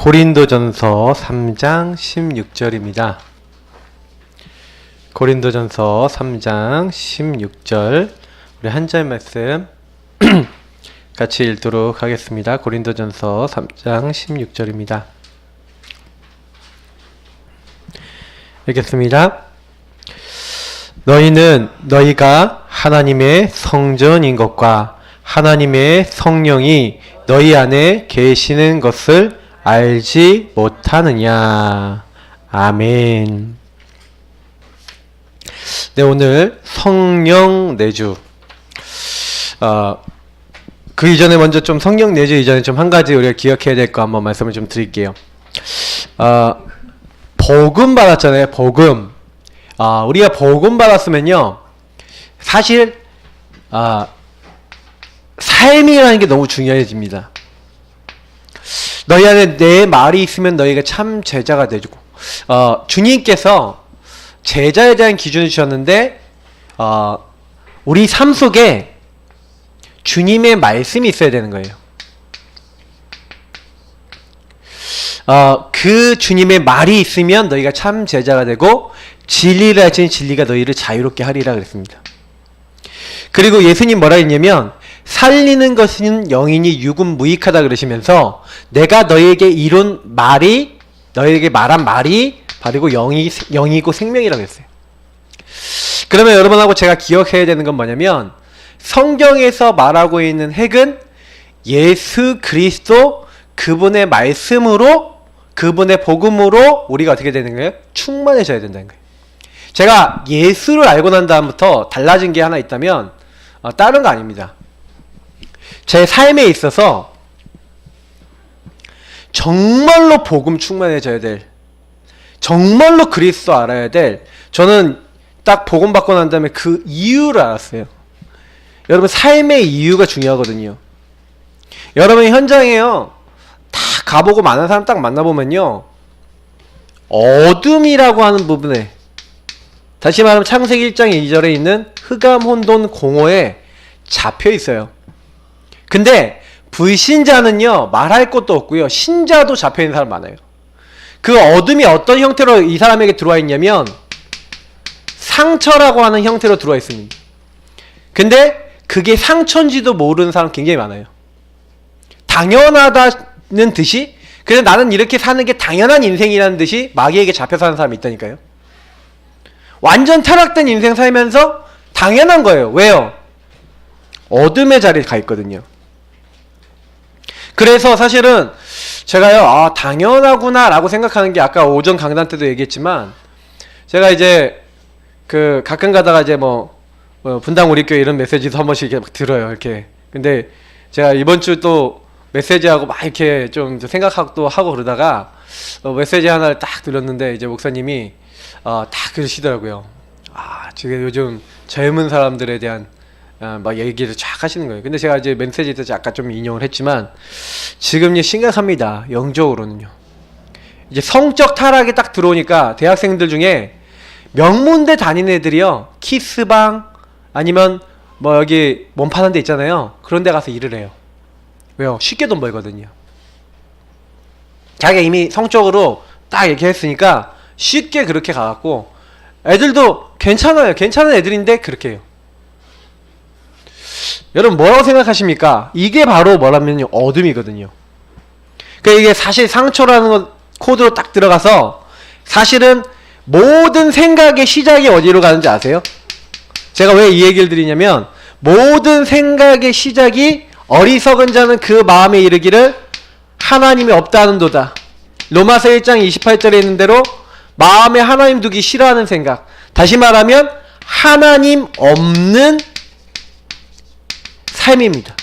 고린도전서 3장 16절입니다. 고린도전서 3장 16절 우리 한 절 말씀 같이 읽도록 하겠습니다. 고린도전서 3장 16절입니다. 읽겠습니다. 너희는 너희가 하나님의 성전인 것과 하나님의 성령이 너희 안에 계시는 것을 알지 못하느냐. 아멘. 네, 오늘 성령 내주. 그 이전에 먼저 좀 성령 내주 이전에 좀 한 가지 우리가 기억해야 될 거 한번 말씀을 좀 드릴게요. 복음 받았잖아요. 복음. 우리가 복음 받았으면요, 사실 삶이라는 게 너무 중요해집니다. 너희 안에 내 말이 있으면 너희가 참 제자가 되고, 주님께서 제자에 대한 기준을 주셨는데, 우리 삶 속에 주님의 말씀이 있어야 되는 거예요. 그 주님의 말이 있으면 너희가 참 제자가 되고, 진리를 알지니 진리가 너희를 자유롭게 하리라 그랬습니다. 그리고 예수님 뭐라 했냐면, 살리는 것은 영이니 육은 무익하다 그러시면서, 내가 너희에게 이룬 말이, 너희에게 말한 말이 바로 영이고 생명이라고 했어요. 그러면 여러분하고 제가 기억해야 되는 건 뭐냐면, 성경에서 말하고 있는 핵은 예수 그리스도 그분의 말씀으로, 그분의 복음으로 우리가 어떻게 되는 거예요? 충만해져야 된다는 거예요. 제가 예수를 알고 난 다음부터 달라진 게 하나 있다면 다른 거 아닙니다. 제 삶에 있어서 정말로 복음 충만해져야 될, 정말로 그리스도 알아야 될, 저는 딱 복음 받고 난 다음에 그 이유를 알았어요. 여러분, 삶의 이유가 중요하거든요. 여러분 현장에요, 다 가보고 많은 사람 딱 만나보면요, 어둠이라고 하는 부분에, 다시 말하면 창세기 1장 2절에 있는 흑암, 혼돈, 공허에 잡혀 있어요. 근데 불신자는요, 말할 것도 없고요, 신자도 잡혀 있는 사람 많아요. 그 어둠이 어떤 형태로 이 사람에게 들어와 있냐면 상처라고 하는 형태로 들어와 있습니다. 근데 그게 상처인지도 모르는 사람 굉장히 많아요. 당연하다는 듯이, 그래서 나는 이렇게 사는 게 당연한 인생이라는 듯이 마귀에게 잡혀 사는 사람이 있다니까요. 완전 타락된 인생 살면서 당연한 거예요. 왜요? 어둠의 자리에 가 있거든요. 그래서 사실은 제가요, 당연하구나 라고 생각하는 게, 아까 오전 강단 때도 얘기했지만, 제가 이제 가끔 가다가 이제 분당 우리 교회 이런 메시지도 한 번씩 이렇게 막 들어요, 이렇게. 근데 제가 이번 주 또 메시지하고 막 이렇게 좀 생각도 하고 그러다가 메시지 하나를 딱 들었는데, 이제 목사님이 딱 그러시더라고요. 지금 요즘 젊은 사람들에 대한 막 얘기를 쫙 하시는 거예요. 근데 제가 이제 메시지에서 아까 좀 인용을 했지만, 지금 심각합니다. 영적으로는요. 이제 성적 타락이 딱 들어오니까 대학생들 중에 명문대 다니는 애들이요, 키스방 아니면 여기 몸 파는 데 있잖아요, 그런 데 가서 일을 해요. 왜요? 쉽게 돈 벌거든요. 자기가 이미 성적으로 딱 이렇게 했으니까 쉽게 그렇게 가갖고, 애들도 괜찮아요. 괜찮은 애들인데 그렇게 해요. 여러분 뭐라고 생각하십니까? 이게 바로 뭐라면요, 어둠이거든요. 그러니까 이게 사실 상처라는 것 코드로 딱 들어가서, 사실은 모든 생각의 시작이 어디로 가는지 아세요? 제가 왜 이 얘기를 드리냐면, 모든 생각의 시작이 어리석은 자는 그 마음에 이르기를 하나님이 없다는도다. 로마서 1장 28절에 있는 대로 마음에 하나님 두기 싫어하는 생각, 다시 말하면 하나님 없는 삶입니다.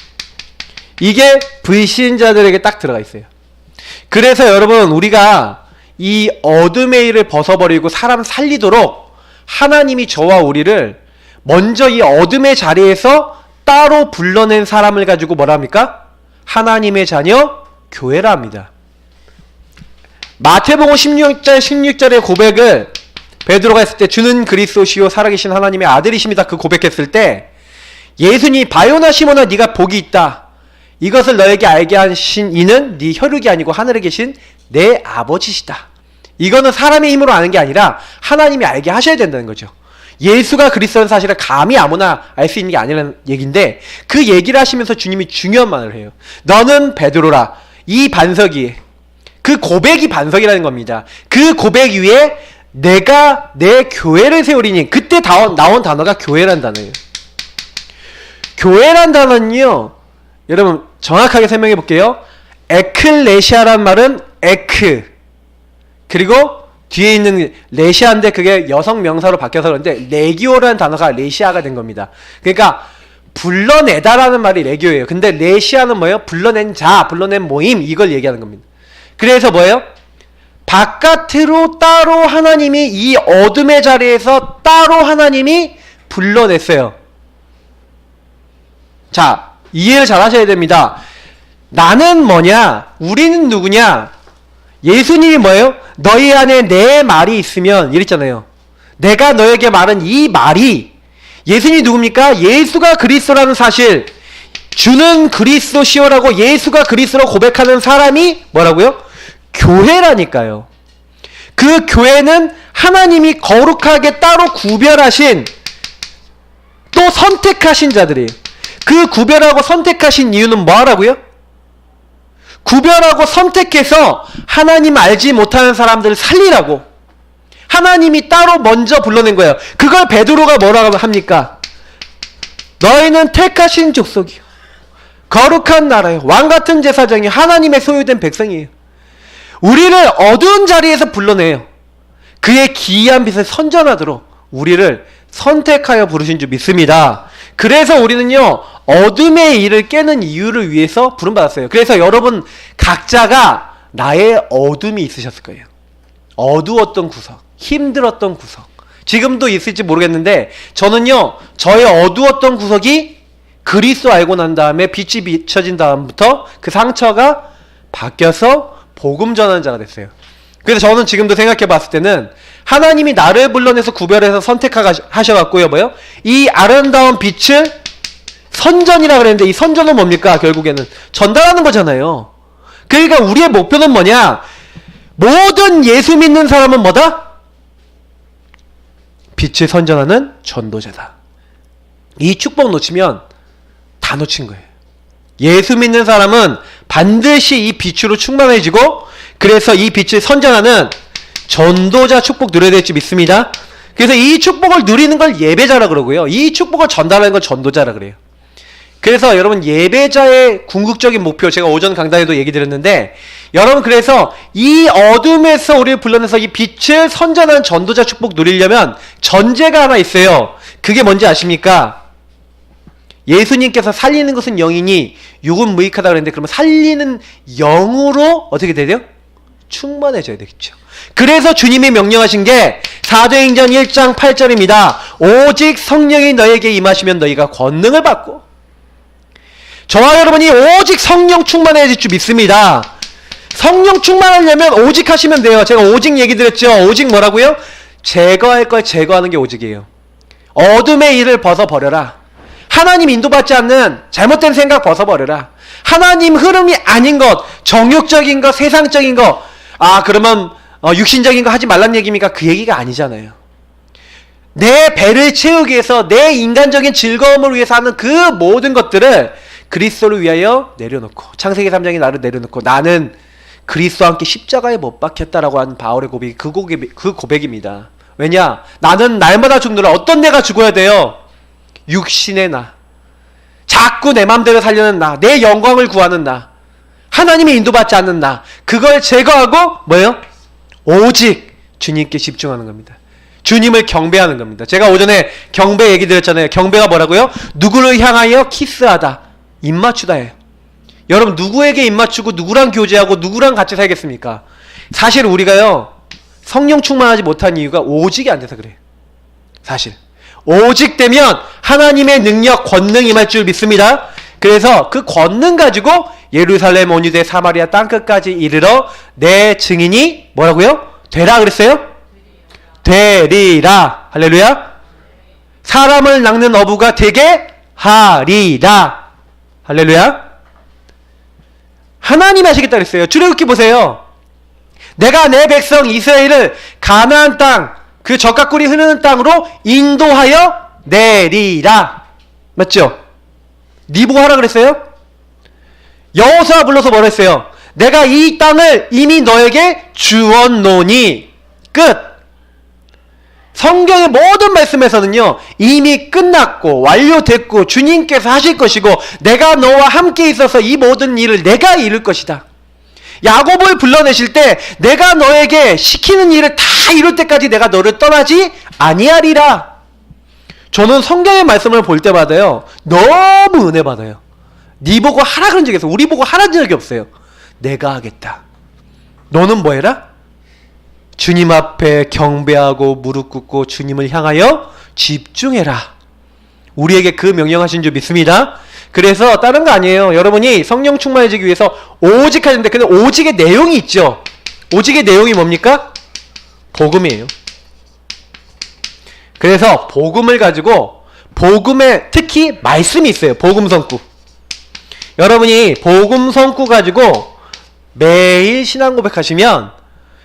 이게 불신자들에게 딱 들어가 있어요. 그래서 여러분, 우리가 이 어둠의 일을 벗어버리고 사람 살리도록 하나님이 저와 우리를 먼저 이 어둠의 자리에서 따로 불러낸 사람을 가지고 뭐라 합니까? 하나님의 자녀 교회라 합니다. 마태복음 16절의 고백을 베드로가 했을 때, 주는 그리스도시요 살아계신 하나님의 아들이십니다, 그 고백했을 때, 예수님, 바요나 시몬아 네가 복이 있다, 이것을 너에게 알게 하신 이는 네 혈육이 아니고 하늘에 계신 내 아버지시다. 이거는 사람의 힘으로 아는 게 아니라 하나님이 알게 하셔야 된다는 거죠. 예수가 그리스도라는 사실을 감히 아무나 알 수 있는 게 아니라는 얘기인데, 그 얘기를 하시면서 주님이 중요한 말을 해요. 너는 베드로라. 이 반석 위에, 그 고백이 반석이라는 겁니다. 그 고백 위에 내가 내 교회를 세우리니, 그때 나온 단어가 교회란 단어예요. 교회란 단어는요, 여러분 정확하게 설명해 볼게요. 에클레시아란 말은 에크, 그리고 뒤에 있는 레시아인데 그게 여성 명사로 바뀌어서 그런데 레기오라는 단어가 레시아가 된 겁니다. 그러니까 불러내다라는 말이 레기오예요. 근데 레시아는 뭐예요? 불러낸 자, 불러낸 모임, 이걸 얘기하는 겁니다. 그래서 뭐예요? 바깥으로 따로 하나님이, 이 어둠의 자리에서 따로 하나님이 불러냈어요. 자, 이해를 잘 하셔야 됩니다. 나는 뭐냐? 우리는 누구냐? 예수님이 뭐예요? 너희 안에 내 말이 있으면, 이랬잖아요. 내가 너에게 말한 이 말이, 예수님이 누굽니까? 예수가 그리스도라는 사실, 주는 그리스도시오라고 예수가 그리스도로 고백하는 사람이 뭐라고요? 교회라니까요. 그 교회는 하나님이 거룩하게 따로 구별하신, 또 선택하신 자들이에요. 그 구별하고 선택하신 이유는 뭐라고요? 구별하고 선택해서 하나님 알지 못하는 사람들을 살리라고. 하나님이 따로 먼저 불러낸 거예요. 그걸 베드로가 뭐라고 합니까? 너희는 택하신 족속이요, 거룩한 나라요, 왕같은 제사장이요, 하나님의 소유된 백성이에요. 우리를 어두운 자리에서 불러내요. 그의 기이한 빛을 선전하도록 우리를 선택하여 부르신 줄 믿습니다. 그래서 우리는요, 어둠의 일을 깨는 이유를 위해서 부름받았어요. 그래서 여러분 각자가 나의 어둠이 있으셨을 거예요. 어두웠던 구석, 힘들었던 구석, 지금도 있을지 모르겠는데, 저는요, 저의 어두웠던 구석이 그리스도 알고 난 다음에 빛이 비춰진 다음부터 그 상처가 바뀌어서 복음 전하는 자가 됐어요. 그래서 저는 지금도 생각해 봤을 때는 하나님이 나를 불러내서 구별해서 선택하셔갖고요, 뭐요? 이 아름다운 빛을 선전이라 그랬는데, 이 선전은 뭡니까? 결국에는 전달하는 거잖아요. 그러니까 우리의 목표는 뭐냐? 모든 예수 믿는 사람은 뭐다? 빛을 선전하는 전도자다. 이 축복 놓치면 다 놓친 거예요. 예수 믿는 사람은 반드시 이 빛으로 충만해지고, 그래서 이 빛을 선전하는 전도자 축복 누려야 될지 믿습니다. 그래서 이 축복을 누리는 걸 예배자라 그러고요, 이 축복을 전달하는 걸 전도자라 그래요. 그래서 여러분 예배자의 궁극적인 목표, 제가 오전 강단에도 얘기 드렸는데, 여러분 그래서 이 어둠에서 우리를 불러내서 이 빛을 선전하는 전도자 축복 누리려면 전제가 하나 있어요. 그게 뭔지 아십니까? 예수님께서 살리는 것은 영이니 육은 무익하다 그랬는데, 그러면 살리는 영으로 어떻게 돼야 돼요? 충만해져야 되겠죠. 그래서 주님이 명령하신 게 사도행전 1장 8절입니다. 오직 성령이 너에게 임하시면 너희가 권능을 받고. 저와 여러분이 오직 성령 충만해질 줄 믿습니다. 성령 충만하려면 오직 하시면 돼요. 제가 오직 얘기 드렸죠. 오직 뭐라고요? 제거할 걸 제거하는 게 오직이에요. 어둠의 일을 벗어버려라. 하나님 인도받지 않는 잘못된 생각 벗어버려라. 하나님 흐름이 아닌 것, 정욕적인 것, 세상적인 것, 그러면 육신적인 거 하지 말란 얘기입니까? 그 얘기가 아니잖아요. 내 배를 채우기 위해서, 내 인간적인 즐거움을 위해서 하는 그 모든 것들을 그리스도를 위하여 내려놓고, 창세기 3장이 나를 내려놓고, 나는 그리스도와 함께 십자가에 못 박혔다라고 하는 바울의 고백이 그 고백입니다. 왜냐? 나는 날마다 죽노라. 어떤 내가 죽어야 돼요? 육신의 나, 자꾸 내 맘대로 살려는 나, 내 영광을 구하는 나, 하나님의 인도받지 않는 나, 그걸 제거하고 뭐예요? 오직 주님께 집중하는 겁니다. 주님을 경배하는 겁니다. 제가 오전에 경배 얘기 드렸잖아요. 경배가 뭐라고요? 누구를 향하여 키스하다, 입맞추다예요. 여러분 누구에게 입맞추고 누구랑 교제하고 누구랑 같이 살겠습니까? 사실 우리가요, 성령 충만하지 못한 이유가 오직이 안 돼서 그래요. 사실 오직 되면 하나님의 능력, 권능 임할 줄 믿습니다. 그래서 그 권능 가지고 예루살렘, 온 유대, 사마리아 땅끝까지 이르러 내 증인이 뭐라고요? 되라 그랬어요? 되리라. 할렐루야. 사람을 낚는 어부가 되게 하리라. 할렐루야. 하나님이 하시겠다 그랬어요. 출애굽기 보세요. 내가 내 백성 이스라엘을 가나안 땅, 그 젖과 꿀이 흐르는 땅으로 인도하여 내리라. 맞죠? 네 보고 하라 그랬어요? 여호수아 불러서 뭐라 했어요? 내가 이 땅을 이미 너에게 주었노니. 끝. 성경의 모든 말씀에서는요, 이미 끝났고 완료됐고 주님께서 하실 것이고 내가 너와 함께 있어서 이 모든 일을 내가 이룰 것이다. 야곱을 불러내실 때 내가 너에게 시키는 일을 다 이룰 때까지 내가 너를 떠나지 아니하리라. 저는 성경의 말씀을 볼 때마다요, 너무 은혜 받아요. 네 보고 하라 그런 적이 없어요. 우리 보고 하라는 적이 없어요. 내가 하겠다. 너는 뭐 해라? 주님 앞에 경배하고 무릎 꿇고 주님을 향하여 집중해라. 우리에게 그 명령하신 줄 믿습니다. 그래서 다른 거 아니에요. 여러분이 성령 충만해지기 위해서 오직 하는데, 근데 오직의 내용이 있죠. 오직의 내용이 뭡니까? 복음이에요. 그래서 복음을 가지고, 복음에 특히 말씀이 있어요. 복음 성구. 여러분이 복음 성구 가지고 매일 신앙 고백하시면,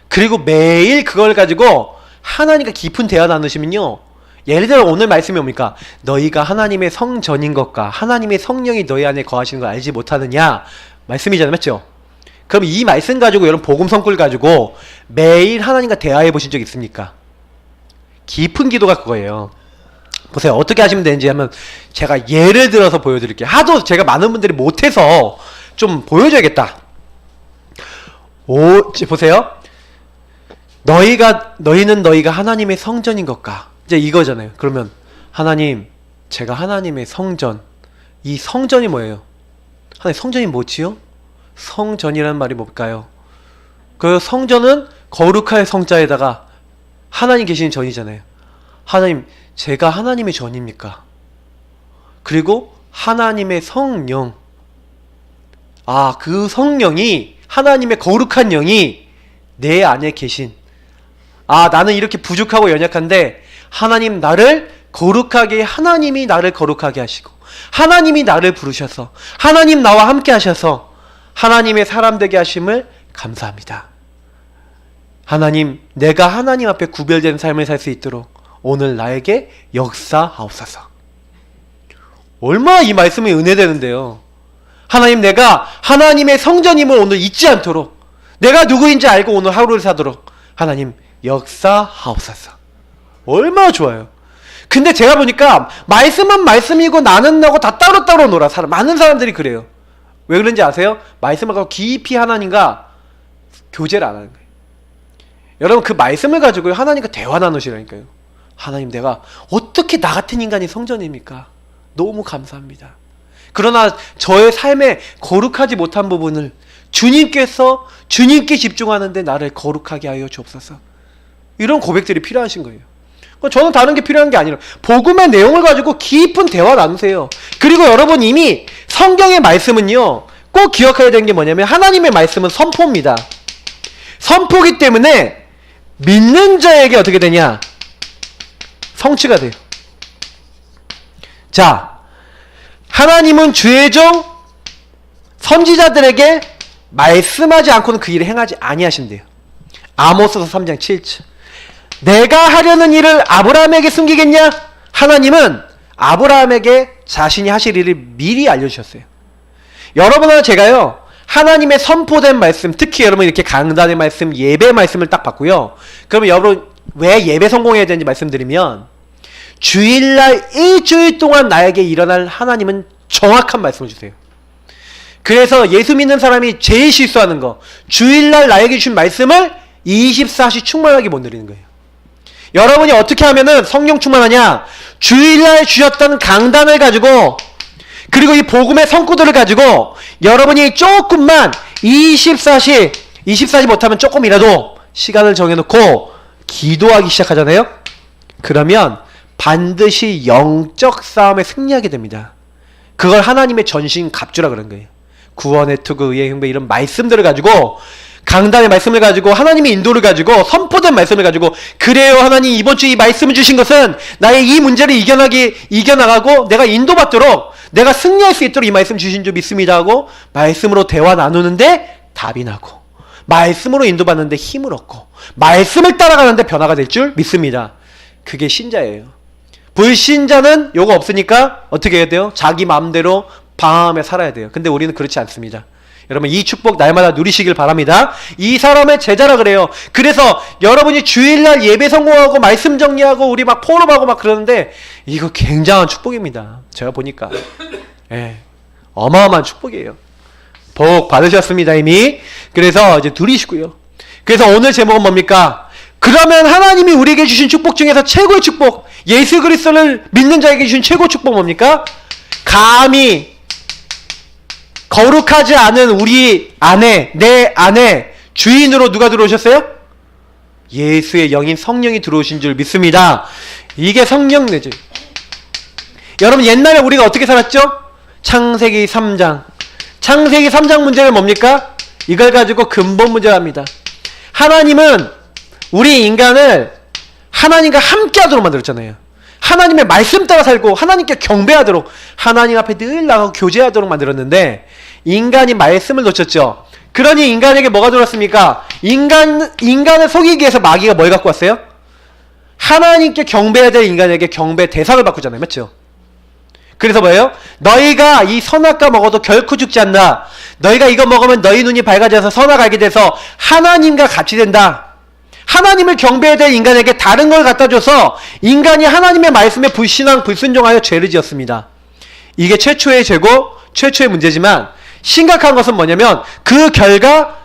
그리고 매일 그걸 가지고 하나님과 깊은 대화 나누시면요, 예를 들어 오늘 말씀이 뭡니까? 너희가 하나님의 성전인 것과 하나님의 성령이 너희 안에 거하시는 걸 알지 못하느냐 말씀이잖아요. 맞죠? 그럼 이 말씀 가지고, 여러분 복음 성구를 가지고 매일 하나님과 대화해 보신 적 있습니까? 깊은 기도가 그거예요. 보세요. 어떻게 하시면 되는지 하면 제가 예를 들어서 보여드릴게요. 하도 제가 많은 분들이 못해서 좀 보여줘야겠다. 보세요. 너희는 너희가 하나님의 성전인 것과, 이제 이거잖아요. 그러면 하나님, 제가 하나님의 성전, 이 성전이 뭐예요? 하나님 성전이 뭐지요? 성전이라는 말이 뭘까요? 그 성전은 거룩할 성자에다가 하나님 계시는 전이잖아요. 하나님, 제가 하나님의 전입니까? 그리고 하나님의 성령, 그 성령이, 하나님의 거룩한 영이 내 안에 계신, 나는 이렇게 부족하고 연약한데 하나님 나를 거룩하게, 하나님이 나를 거룩하게 하시고 하나님이 나를 부르셔서 하나님 나와 함께 하셔서 하나님의 사람 되게 하심을 감사합니다. 하나님, 내가 하나님 앞에 구별된 삶을 살 수 있도록 오늘 나에게 역사하옵소서. 얼마나 이 말씀이 은혜되는데요. 하나님, 내가 하나님의 성전임을 오늘 잊지 않도록, 내가 누구인지 알고 오늘 하루를 사도록 하나님 역사하옵소서. 얼마나 좋아요. 근데 제가 보니까 말씀은 말씀이고 나는 나고 다 따로따로 놀아. 많은 사람들이 그래요. 왜 그런지 아세요? 말씀을 가지고 깊이 하나님과 교제를 안 하는 거예요. 여러분, 그 말씀을 가지고 하나님과 대화 나누시라니까요. 하나님, 내가 어떻게 나 같은 인간이 성전입니까? 너무 감사합니다. 그러나 저의 삶에 거룩하지 못한 부분을 주님께 집중하는데 나를 거룩하게 하여 주옵소서. 이런 고백들이 필요하신 거예요. 저는 다른 게 필요한 게 아니라 복음의 내용을 가지고 깊은 대화 나누세요. 그리고 여러분, 이미 성경의 말씀은요, 꼭 기억해야 되는 게 뭐냐면 하나님의 말씀은 선포입니다. 선포기 때문에 믿는 자에게 어떻게 되냐? 성취가 돼요. 자, 하나님은 주의 종 선지자들에게 말씀하지 않고는 그 일을 행하지 아니하신대요. 아모스서 3장 7절. 내가 하려는 일을 아브라함에게 숨기겠냐? 하나님은 아브라함에게 자신이 하실 일을 미리 알려주셨어요. 여러분은 제가요, 하나님의 선포된 말씀, 특히 여러분 이렇게 강단의 말씀, 예배 말씀을 딱 봤고요. 그러면 여러분 왜 예배 성공해야 되는지 말씀드리면, 주일날 일주일 동안 나에게 일어날 하나님은 정확한 말씀을 주세요. 그래서 예수 믿는 사람이 제일 실수하는 거, 주일날 나에게 주신 말씀을 24시 충만하게 못 누리는 거예요. 여러분이 어떻게 하면은 성령 충만하냐? 주일날 주셨던 강단을 가지고, 그리고 이 복음의 성구들을 가지고 여러분이 조금만 24시 못하면 조금이라도 시간을 정해놓고 기도하기 시작하잖아요? 그러면 반드시 영적 싸움에 승리하게 됩니다. 그걸 하나님의 전신 갑주라 그런 거예요. 구원의 투구, 의의 흥배, 이런 말씀들을 가지고, 강단의 말씀을 가지고, 하나님의 인도를 가지고, 선포된 말씀을 가지고, 그래요 하나님, 이번 주 이 말씀을 주신 것은 나의 이 문제를 이겨나가고 내가 인도받도록, 내가 승리할 수 있도록 이 말씀 주신 줄 믿습니다 하고 말씀으로 대화 나누는데 답이 나고, 말씀으로 인도받는데 힘을 얻고 말씀을 따라가는데 변화가 될 줄 믿습니다. 그게 신자예요. 불신자는 요거 없으니까 어떻게 해야 돼요? 자기 마음대로 방황하며 살아야 돼요. 근데 우리는 그렇지 않습니다. 여러분 이 축복 날마다 누리시길 바랍니다. 이 사람의 제자라 그래요. 그래서 여러분이 주일날 예배 성공하고 말씀 정리하고 우리 막 포럼하고 막 그러는데 이거 굉장한 축복입니다. 제가 보니까 어마어마한 축복이에요. 복 받으셨습니다 이미. 그래서 이제 누리시고요. 그래서 오늘 제목은 뭡니까? 그러면 하나님이 우리에게 주신 축복 중에서 최고의 축복, 예수 그리스도를 믿는 자에게 주신 최고의 축복 뭡니까? 감히 거룩하지 않은 우리 안에, 내 안에 주인으로 누가 들어오셨어요? 예수의 영인 성령이 들어오신 줄 믿습니다. 이게 성령내지. 여러분 옛날에 우리가 어떻게 살았죠? 창세기 3장. 창세기 3장 문제는 뭡니까? 이걸 가지고 근본 문제랍니다. 하나님은 우리 인간을 하나님과 함께 하도록 만들었잖아요. 하나님의 말씀 따라 살고 하나님께 경배하도록 하나님 앞에 늘 나가고 교제하도록 만들었는데 인간이 말씀을 놓쳤죠. 그러니 인간에게 뭐가 들어왔습니까? 인간을 속이기 위해서 마귀가 뭘 갖고 왔어요? 하나님께 경배해야 될 인간에게 경배 대상을 바꾸잖아요. 맞죠? 그래서 뭐예요? 너희가 이 선악과 먹어도 결코 죽지 않나. 너희가 이거 먹으면 너희 눈이 밝아져서 선악 알게 돼서 하나님과 같이 된다. 하나님을 경배해야 될 인간에게 다른 걸 갖다 줘서 인간이 하나님의 말씀에 불신앙, 불순종하여 죄를 지었습니다. 이게 최초의 죄고 최초의 문제지만 심각한 것은 뭐냐면 그 결과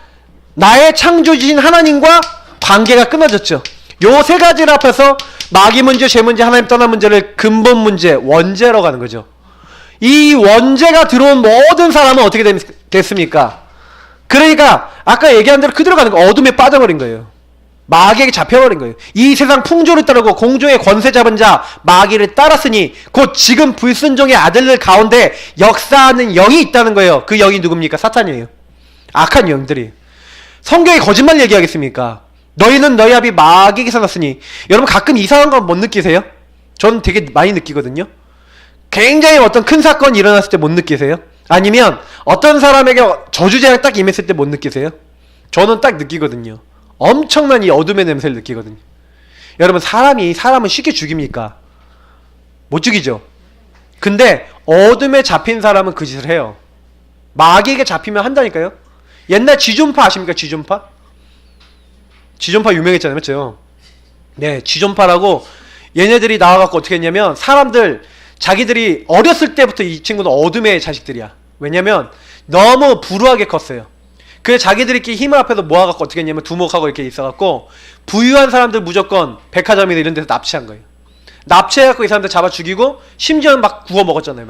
나의 창조주신 하나님과 관계가 끊어졌죠. 요 세 가지를 합해서 마귀 문제, 죄 문제, 하나님 떠난 문제를 근본 문제, 원죄라고 하는 거죠. 이 원죄가 들어온 모든 사람은 어떻게 됐습니까? 그러니까 아까 얘기한 대로 그대로 가는 거, 어둠에 빠져버린 거예요. 마귀에게 잡혀버린 거예요. 이 세상 풍조를 따르고 공중의 권세 잡은 자 마귀를 따랐으니 곧 지금 불순종의 아들들 가운데 역사하는 영이 있다는 거예요. 그 영이 누굽니까? 사탄이에요. 악한 영들이. 성경이 거짓말 얘기하겠습니까? 너희는 너희 아비 마귀에게서 났으니. 여러분 가끔 이상한 거 못 느끼세요? 전 되게 많이 느끼거든요. 굉장히 어떤 큰 사건이 일어났을 때 못 느끼세요? 아니면 어떤 사람에게 저주제가 딱 임했을 때 못 느끼세요? 저는 딱 느끼거든요. 엄청난 이 어둠의 냄새를 느끼거든요. 여러분 사람은 쉽게 죽입니까? 못 죽이죠. 근데 어둠에 잡힌 사람은 그 짓을 해요. 마귀에게 잡히면 한다니까요. 옛날 쥐존파 아십니까? 쥐존파? 쥐존파 유명했잖아요. 맞죠? 네, 쥐존파라고 얘네들이 나와갖고 어떻게 했냐면 사람들 자기들이 어렸을 때부터 이 친구는 어둠의 자식들이야. 왜냐면 너무 불우하게 컸어요. 그래서 자기들끼리 힘을 합해서 모아갖고 어떻게 했냐면 두목하고 이렇게 있어갖고 부유한 사람들 무조건 백화점이나 이런 데서 납치한 거예요. 납치해갖고 이 사람들 잡아 죽이고 심지어는 막 구워 먹었잖아요.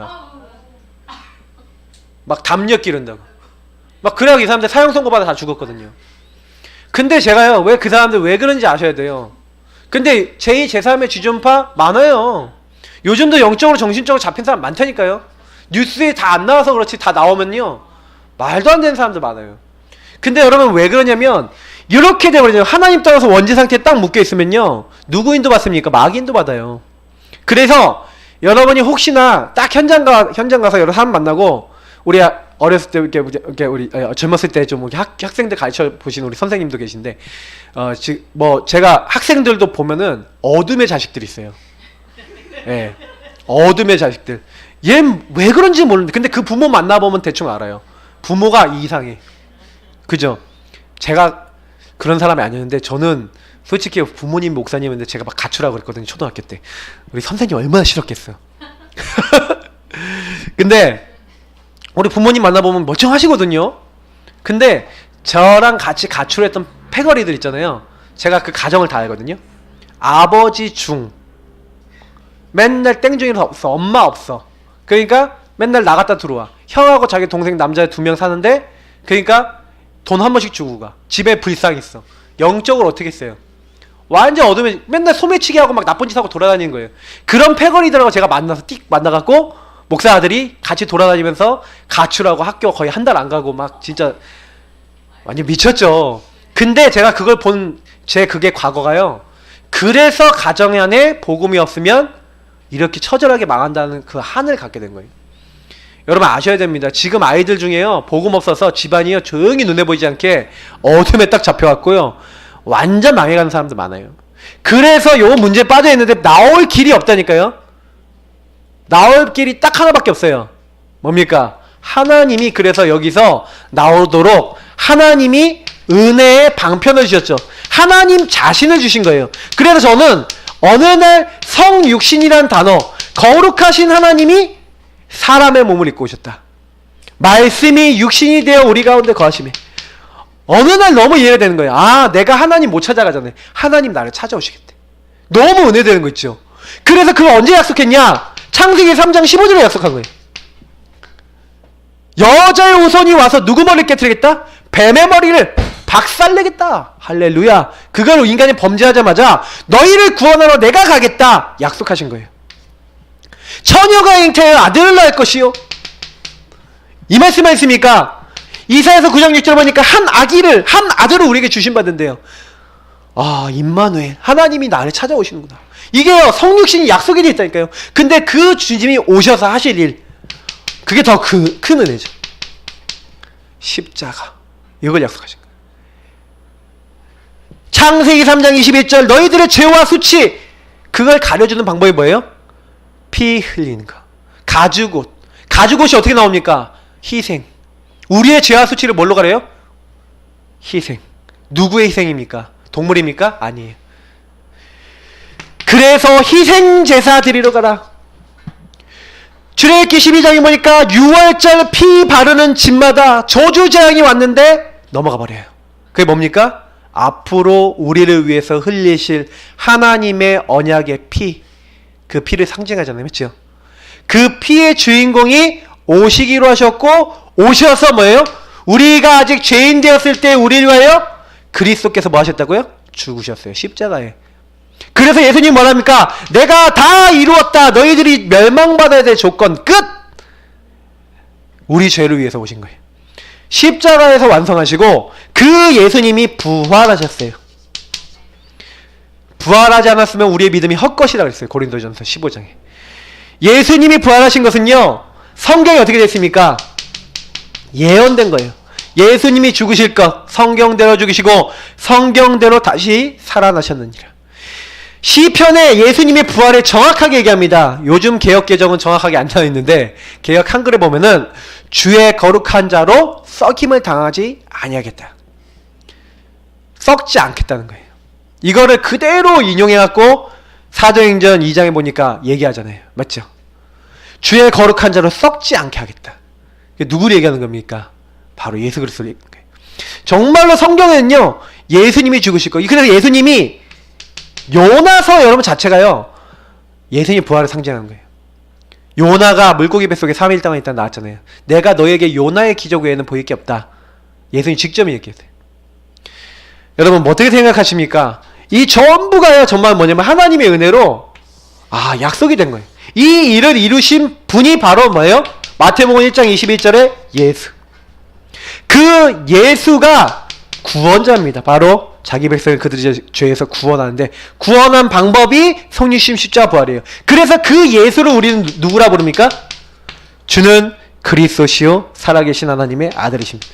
막 담력 기른다고. 막 그래야 이 사람들 사형 선고받아 다 죽었거든요. 근데 제가요 왜 그 사람들 왜 그런지 아셔야 돼요. 근데 제2, 제3의 쥐존파 많아요. 요즘도 영적으로 정신적으로 잡힌 사람 많다니까요. 뉴스에 다 안 나와서 그렇지 다 나오면요 말도 안 되는 사람들 많아요. 근데 여러분 왜 그러냐면 이렇게 돼버리죠. 하나님 따라서 원죄 상태에 딱 묶여있으면요 누구 인도 받습니까? 마귀 인도 받아요. 그래서 여러분이 혹시나 딱 현장 가서 여러 사람 만나고 우리 어렸을 때 이렇게 우리 젊었을 때 좀 학생들 가르쳐 보신 우리 선생님도 계신데 뭐 제가 학생들도 보면은 어둠의 자식들이 있어요. 예, 어둠의 자식들. 얘 왜 그런지 모르는데 근데 그 부모 만나보면 대충 알아요. 부모가 이상해. 그죠? 제가 그런 사람이 아니었는데 저는 솔직히 부모님 목사님인데 제가 막 가출하고 그랬거든요. 초등학교 때. 우리 선생님 얼마나 싫었겠어요. 근데 우리 부모님 만나보면 멀쩡하시거든요. 근데 저랑 같이 가출했던 패거리들 있잖아요. 제가 그 가정을 다 알거든요. 아버지 중 맨날 땡중이라서 없어. 엄마 없어. 그러니까 맨날 나갔다 들어와. 형하고 자기 동생 남자 2명 사는데 그러니까 돈 한 번씩 주고 가. 집에 불상 있어. 영적으로 어떻게 했어요? 완전 어둠에 맨날 소매치기 하고 막 나쁜 짓 하고 돌아다니는 거예요. 그런 패거리들하고 제가 만나갖고 목사 아들이 같이 돌아다니면서 가출하고 학교 거의 한 달 안 가고 막 진짜 완전 미쳤죠. 근데 제가 그걸 본 그게 과거가요. 그래서 가정 안에 복음이 없으면 이렇게 처절하게 망한다는 그 한을 갖게 된 거예요. 여러분 아셔야 됩니다. 지금 아이들 중에요, 복음 없어서 집안이요 조용히 눈에 보이지 않게 어둠에 딱 잡혀왔고요, 완전 망해가는 사람들 많아요. 그래서 요 문제에 빠져 있는데 나올 길이 없다니까요. 나올 길이 딱 하나밖에 없어요. 뭡니까? 하나님이 그래서 여기서 나오도록 하나님이 은혜의 방편을 주셨죠. 하나님 자신을 주신 거예요. 그래서 저는 어느 날 성육신이란 단어, 거룩하신 하나님이 사람의 몸을 입고 오셨다. 말씀이 육신이 되어 우리 가운데 거하시매. 어느 날 너무 이해가 되는 거예요. 아, 내가 하나님 못 찾아가잖아요. 하나님 나를 찾아오시겠대. 너무 은혜되는 거 있죠. 그래서 그걸 언제 약속했냐? 창세기 3장 15절에 약속한 거예요. 여자의 후손이 와서 누구 머리를 깨트리겠다? 뱀의 머리를 박살내겠다. 할렐루야. 그걸 인간이 범죄하자마자 너희를 구원하러 내가 가겠다 약속하신 거예요. 처녀가 잉태하여 아들을 낳을 것이요. 이 말씀만 있습니까? 이사야서 9장 6절 보니까 한 아들을 우리에게 주신받은데요. 아, 임마누엘, 하나님이 나를 찾아오시는구나. 이게요, 성육신이 약속이 되어 있다니까요. 근데 그 주님이 오셔서 하실 일, 그게 더 큰 은혜죠. 십자가, 이걸 약속하신 거예요. 창세기 3장 21절, 너희들의 죄와 수치, 그걸 가려주는 방법이 뭐예요? 피 흘리는 거. 가죽옷. 가죽옷이 어떻게 나옵니까? 희생. 우리의 죄와 수치를 뭘로 가려요? 희생. 누구의 희생입니까? 동물입니까? 아니에요. 그래서 희생제사 드리러 가라. 출애굽기 12장에 보니까 6월절 피 바르는 집마다 저주재앙이 왔는데 넘어가 버려요. 그게 뭡니까? 앞으로 우리를 위해서 흘리실 하나님의 언약의 피, 그 피를 상징하잖아요. 그렇죠? 그 피의 주인공이 오시기로 하셨고, 오셔서 뭐예요? 우리가 아직 죄인 되었을 때 우리를 위하여 그리스도께서 뭐 하셨다고요? 죽으셨어요. 십자가에. 그래서 예수님 뭐랍니까? 내가 다 이루었다. 너희들이 멸망받아야 될 조건 끝! 우리 죄를 위해서 오신 거예요. 십자가에서 완성하시고 그 예수님이 부활하셨어요. 부활하지 않았으면 우리의 믿음이 헛것이라고 했어요. 고린도전서 15장에. 예수님이 부활하신 것은요, 성경이 어떻게 됐습니까? 예언된 거예요. 예수님이 죽으실 것 성경대로 죽으시고 성경대로 다시 살아나셨느니라. 시편에 예수님의 부활을 정확하게 얘기합니다. 요즘 개역개정은 정확하게 안 나와 있는데 개역 한글에 보면은 주의 거룩한 자로 썩임을 당하지 아니하겠다. 썩지 않겠다는 거예요. 이거를 그대로 인용해갖고 사도행전 2장에 보니까 얘기하잖아요. 맞죠? 주의 거룩한 자로 썩지 않게 하겠다. 누구를 얘기하는 겁니까? 바로 예수 그리스도를 얘기하는 거예요. 정말로 성경에는요, 예수님이 죽으실 거예요. 그래서 예수님이 요나서 여러분 자체가요, 예수님 부활을 상징하는 거예요. 요나가 물고기 뱃속에 3일 동안 있다 나왔잖아요. 내가 너에게 요나의 기적 외에는 보일 게 없다. 예수님 직접 얘기했어요. 여러분 뭐 어떻게 생각하십니까? 이 전부가요, 정말 뭐냐면 하나님의 은혜로 약속이 된 거예요. 이 일을 이루신 분이 바로 뭐예요? 마태복음 1장 21절에 예수. 그 예수가 구원자입니다. 바로 자기 백성을 그들의 죄에서 구원하는데, 구원한 방법이 성육신 십자가 부활이에요. 그래서 그 예수를 우리는 누구라 부릅니까? 주는 그리스도시요 살아계신 하나님의 아들이십니다.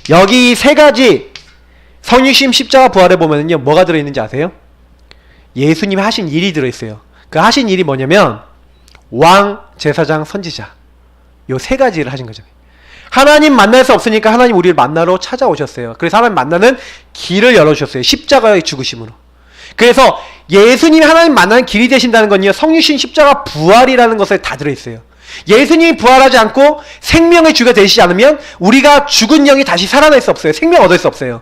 여기 이 세 가지 성육신 십자가 부활에 보면은요, 뭐가 들어있는지 아세요? 예수님이 하신 일이 들어있어요. 그 하신 일이 뭐냐면 왕, 제사장, 선지자, 요 세 가지를 하신 거잖아요. 하나님 만날 수 없으니까 하나님 우리를 만나러 찾아오셨어요. 그래서 하나님 만나는 길을 열어주셨어요. 십자가의 죽으심으로. 그래서 예수님이 하나님 만나는 길이 되신다는 건요, 성육신 십자가 부활이라는 것에 다 들어있어요. 예수님이 부활하지 않고 생명의 주가 되시지 않으면 우리가 죽은 영이 다시 살아날 수 없어요. 생명 얻을 수 없어요.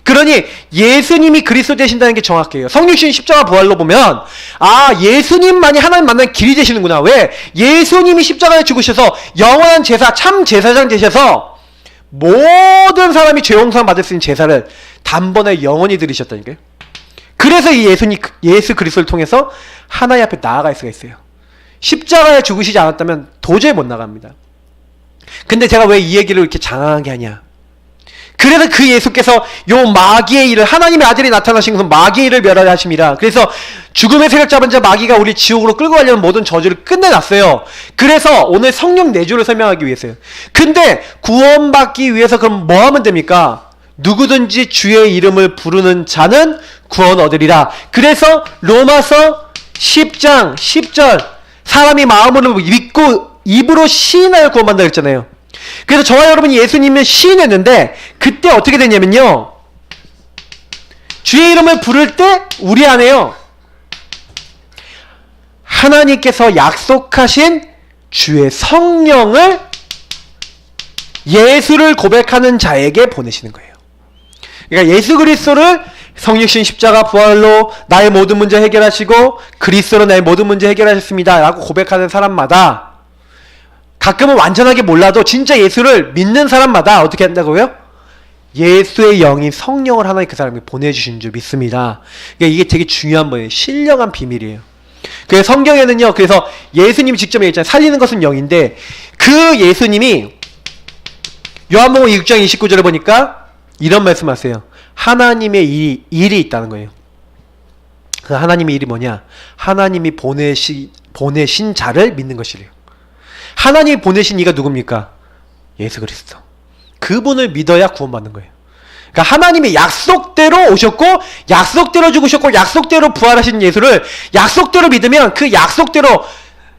그러니 예수님이 그리스도 되신다는 게 정확해요. 성육신 십자가 부활로 보면 예수님만이 하나님 만나는 길이 되시는구나. 왜? 예수님이 십자가에 죽으셔서 영원한 제사, 참 제사장 되셔서 모든 사람이 죄 용서 받을 수 있는 제사를 단번에 영원히 드리셨다니까요. 그래서 이 예수 그리스도를 통해서 하나님 앞에 나아갈 수가 있어요. 십자가에 죽으시지 않았다면 도저히 못 나갑니다. 근데 제가 왜 이 얘기를 이렇게 장황하게 하냐? 그래서 그 예수께서 요 마귀의 일을, 하나님의 아들이 나타나신 것은 마귀의 일을 멸하려 하심이라. 그래서 죽음의 세력 잡은 자 마귀가 우리 지옥으로 끌고 가려는 모든 저주를 끝내놨어요. 그래서 오늘 성령 내주를 설명하기 위해서요. 근데 구원받기 위해서 그럼 뭐 하면 됩니까? 누구든지 주의 이름을 부르는 자는 구원 얻으리라. 그래서 로마서 10장 10절, 사람이 마음으로 믿고 입으로 시인하여 구원받는다 했잖아요. 그래서 저와 여러분이 예수님을 시인했는데 그때 어떻게 됐냐면요, 주의 이름을 부를 때 우리 안에요, 하나님께서 약속하신 주의 성령을 예수를 고백하는 자에게 보내시는 거예요. 그러니까 예수 그리스도를 성육신 십자가 부활로 나의 모든 문제 해결하시고 그리스도로 나의 모든 문제 해결하셨습니다 라고 고백하는 사람마다, 가끔은 완전하게 몰라도 진짜 예수를 믿는 사람마다 어떻게 한다고요? 예수의 영인 성령을 하나님 그 사람에게 보내주신 줄 믿습니다. 그러니까 이게 되게 중요한 거예요. 신령한 비밀이에요. 그래서 성경에는요, 그래서 예수님이 직접 얘기했잖아요. 살리는 것은 영인데, 그 예수님이 요한복음 6장 29절에 보니까 이런 말씀하세요. 하나님의 일이 있다는 거예요. 그 하나님의 일이 뭐냐? 하나님이 보내신 자를 믿는 것이래요. 하나님이 보내신 이가 누굽니까? 예수 그리스도. 그분을 믿어야 구원받는 거예요. 그러니까 하나님의 약속대로 오셨고 약속대로 죽으셨고 약속대로 부활하신 예수를 약속대로 믿으면 그 약속대로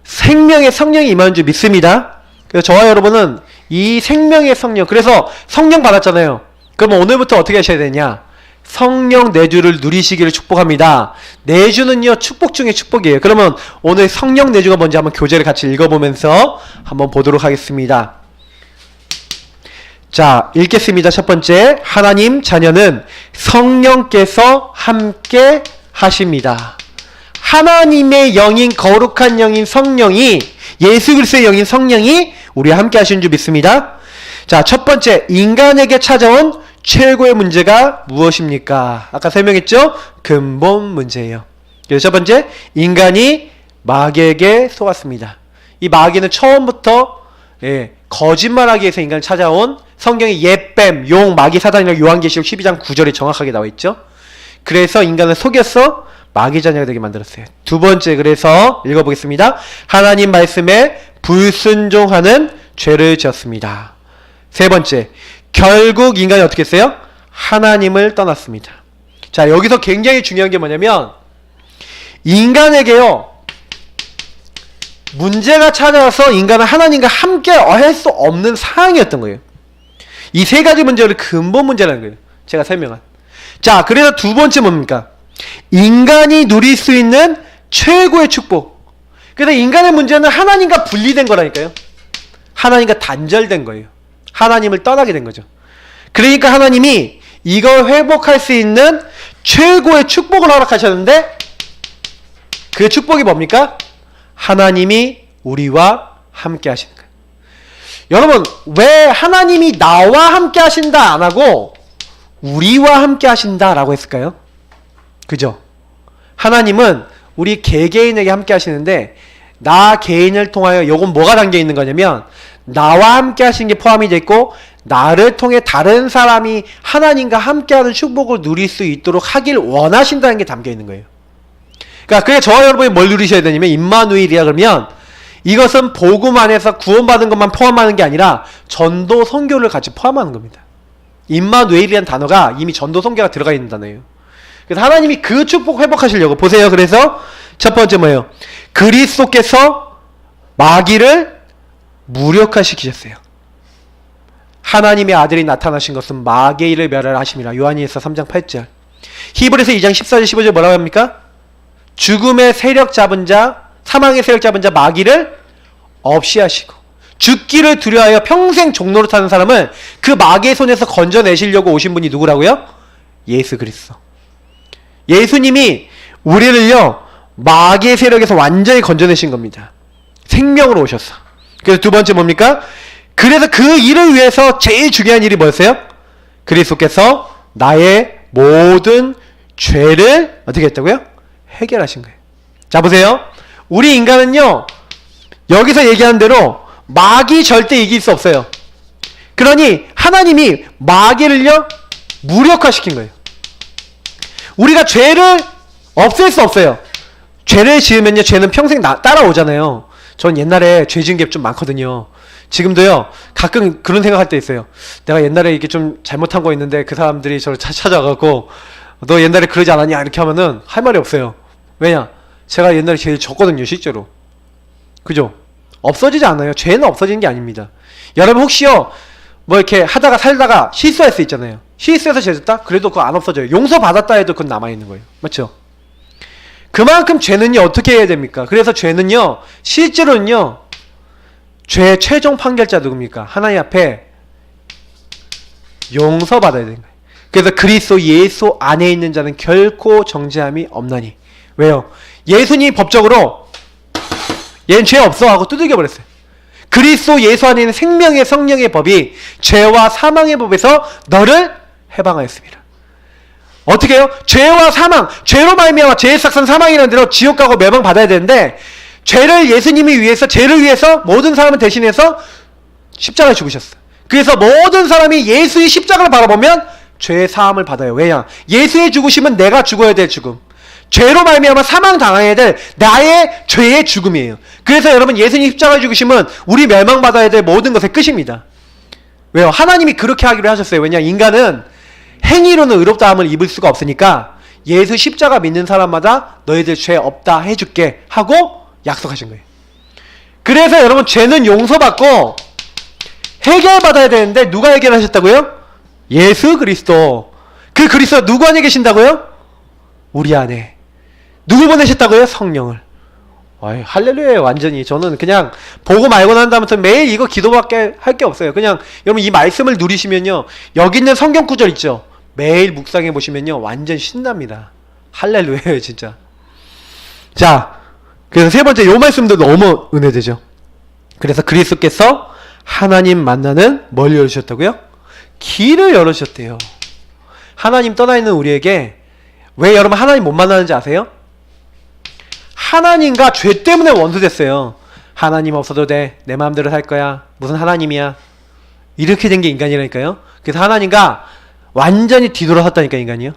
생명의 성령이 임하는 줄 믿습니다. 그래서 저와 여러분은 이 생명의 성령, 그래서 성령 받았잖아요. 그러면 오늘부터 어떻게 하셔야 되냐? 성령 내주를 누리시기를 축복합니다. 내주는요, 축복 중에 축복이에요. 그러면 오늘 성령 내주가 뭔지 한번 교재를 같이 읽어보면서 한번 보도록 하겠습니다. 자, 읽겠습니다. 첫 번째, 하나님 자녀는 성령께서 함께 하십니다. 하나님의 영인, 거룩한 영인 성령이, 예수 그리스도의 영인 성령이 우리와 함께 하시는 줄 믿습니다. 자, 첫 번째, 인간에게 찾아온 최고의 문제가 무엇입니까? 아까 설명했죠? 근본 문제예요. 그래서 첫 번째, 인간이 마귀에게 속았습니다. 이 마귀는 처음부터 거짓말하기 위해서 인간을 찾아온, 성경의 옛뱀, 용, 마귀, 사단이라고 요한계시록 12장 9절에 정확하게 나와 있죠. 그래서 인간을 속여서 마귀 자녀가 되게 만들었어요. 두 번째, 그래서 읽어보겠습니다. 하나님 말씀에 불순종하는 죄를 지었습니다. 세 번째, 결국 인간이 어떻게 했어요? 하나님을 떠났습니다. 자, 여기서 굉장히 중요한 게 뭐냐면, 인간에게요, 문제가 찾아와서 인간은 하나님과 함께 할 수 없는 상황이었던 거예요. 이 세 가지 문제를 근본 문제라는 거예요. 제가 설명한. 자, 그래서 두 번째 뭡니까? 인간이 누릴 수 있는 최고의 축복. 그래서 인간의 문제는 하나님과 분리된 거라니까요. 하나님과 단절된 거예요. 하나님을 떠나게 된 거죠. 그러니까 하나님이 이걸 회복할 수 있는 최고의 축복을 허락하셨는데, 그 축복이 뭡니까? 하나님이 우리와 함께 하시는 거예요. 여러분, 왜 하나님이 나와 함께 하신다 안 하고 우리와 함께 하신다라고 했을까요? 그죠? 하나님은 우리 개개인에게 함께 하시는데, 나 개인을 통하여 이건 뭐가 담겨 있는 거냐면, 나와 함께 하시는 게 포함이 되어 있고, 나를 통해 다른 사람이 하나님과 함께하는 축복을 누릴 수 있도록 하길 원하신다는 게 담겨 있는 거예요. 그러니까 저와 여러분이 뭘 누리셔야 되냐면, 임마누엘이야 그러면 이것은 복음 안에서 구원받은 것만 포함하는 게 아니라 전도 선교를 같이 포함하는 겁니다. 임마누엘이라는 단어가 이미 전도 선교가 들어가 있는 단어예요. 그래서 하나님이 그 축복 회복하시려고, 보세요. 그래서 첫 번째 뭐예요? 그리스도께서 마귀를 무력화시키셨어요. 하나님의 아들이 나타나신 것은 마귀의 일을 멸하라 하심이라. 요한일서 3장 8절. 히브리서 2장 14절 15절 뭐라고 합니까? 죽음의 세력 잡은 자, 사망의 세력 잡은 자 마귀를 없이 하시고, 죽기를 두려워하여 평생 종노릇 하는 사람을 그 마귀의 손에서 건져내시려고 오신 분이 누구라고요? 예수 그리스도. 예수님이 우리를요, 마귀의 세력에서 완전히 건져내신 겁니다. 생명으로 오셨어. 그래서 두 번째 뭡니까? 그래서 그 일을 위해서 제일 중요한 일이 뭐였어요? 그리스도께서 나의 모든 죄를 어떻게 했다고요? 해결하신 거예요. 자, 보세요. 우리 인간은요, 여기서 얘기하는 대로 마귀 절대 이길 수 없어요. 그러니 하나님이 마귀를요 무력화시킨 거예요. 우리가 죄를 없앨 수 없어요. 죄를 지으면요 죄는 평생 따라오잖아요. 전 옛날에 죄 지은 게 좀 많거든요. 지금도요 가끔 그런 생각할 때 있어요. 내가 옛날에 이게 좀 잘못한 거 있는데 그 사람들이 저를 찾아가고 너 옛날에 그러지 않았냐 이렇게 하면은 할 말이 없어요. 왜냐? 제가 옛날에 제일 졌거든요 실제로. 그죠? 없어지지 않아요. 죄는 없어지는 게 아닙니다. 여러분 혹시요 뭐 이렇게 하다가 살다가 실수할 수 있잖아요. 실수해서 죄졌다? 그래도 그거 안 없어져요. 용서받았다 해도 그건 남아있는 거예요. 맞죠? 그만큼 죄는요 어떻게 해야 됩니까? 그래서 죄는요 실제로는요 죄의 최종 판결자 누굽니까? 하나님 앞에 용서받아야 되는 거예요. 그래서 그리스도 예수 안에 있는 자는 결코 정죄함이 없나니. 왜요? 예수님이 법적으로 얘는 죄 없어 하고 두들겨 버렸어요. 그리스도 예수 안에 있는 생명의 성령의 법이 죄와 사망의 법에서 너를 해방하였습니다. 어떻게 해요? 죄와 사망, 죄로 말미암아 죄의 삭선 사망이라는 대로 지옥 가고 멸망 받아야 되는데 죄를 예수님이 위해서 죄를 위해서 모든 사람을 대신해서 십자가에 죽으셨어요. 그래서 모든 사람이 예수의 십자가를 바라보면 죄의 사함을 받아요. 왜냐? 예수의 죽으심은 내가 죽어야 될 죽음. 죄로 말미암아 사망 당해야 될 나의 죄의 죽음이에요. 그래서 여러분 예수님 십자가 죽으심은 우리 멸망받아야 될 모든 것의 끝입니다. 왜요? 하나님이 그렇게 하기로 하셨어요. 왜냐? 인간은 행위로는 의롭다함을 입을 수가 없으니까 예수 십자가 믿는 사람마다 너희들 죄 없다 해줄게 하고 약속하신 거예요. 그래서 여러분 죄는 용서받고 해결받아야 되는데 누가 해결하셨다고요? 예수 그리스도. 그 그리스도 누구 안에 계신다고요? 우리 안에. 누구 보내셨다고요? 성령을. 아이, 할렐루야예요. 완전히. 저는 그냥 보고 말고 난 다음부터 매일 이거 기도밖에 할 게 없어요. 그냥 여러분 이 말씀을 누리시면요 여기 있는 성경 구절 있죠? 매일 묵상해 보시면요 완전 신납니다. 할렐루야예요 진짜. 자, 그래서 세 번째 요 말씀도 너무 은혜되죠. 그래서 그리스도께서 하나님 만나는 뭘 열으셨다고요? 길을 열으셨대요. 하나님 떠나 있는 우리에게 왜 여러분 하나님 못 만나는지 아세요? 하나님과 죄 때문에 원수됐어요. 하나님 없어도 돼. 내 마음대로 살 거야. 무슨 하나님이야. 이렇게 된 게 인간이라니까요. 그래서 하나님과 완전히 뒤돌아섰다니까 인간이요.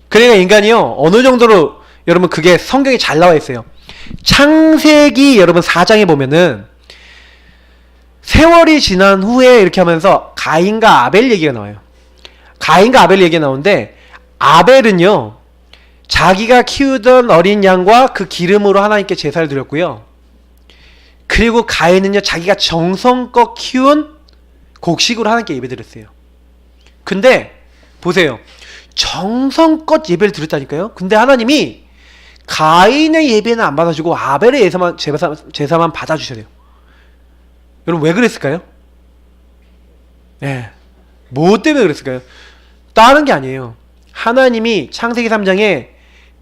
그러니까 인간이요 어느 정도로 여러분 그게 성경에 잘 나와 있어요. 창세기 여러분 4장에 보면은 세월이 지난 후에 이렇게 하면서 가인과 아벨 얘기가 나와요. 가인과 아벨 얘기가 나오는데 아벨은요 자기가 키우던 어린 양과 그 기름으로 하나님께 제사를 드렸고요. 그리고 가인은요 자기가 정성껏 키운 곡식으로 하나님께 예배드렸어요. 근데 보세요. 정성껏 예배를 드렸다니까요. 근데 하나님이 가인의 예배는 안 받아주고 아벨의 제사만 받아주셔야 돼요. 여러분 왜 그랬을까요? 네. 뭐 때문에 그랬을까요? 다른 게 아니에요. 하나님이 창세기 3장에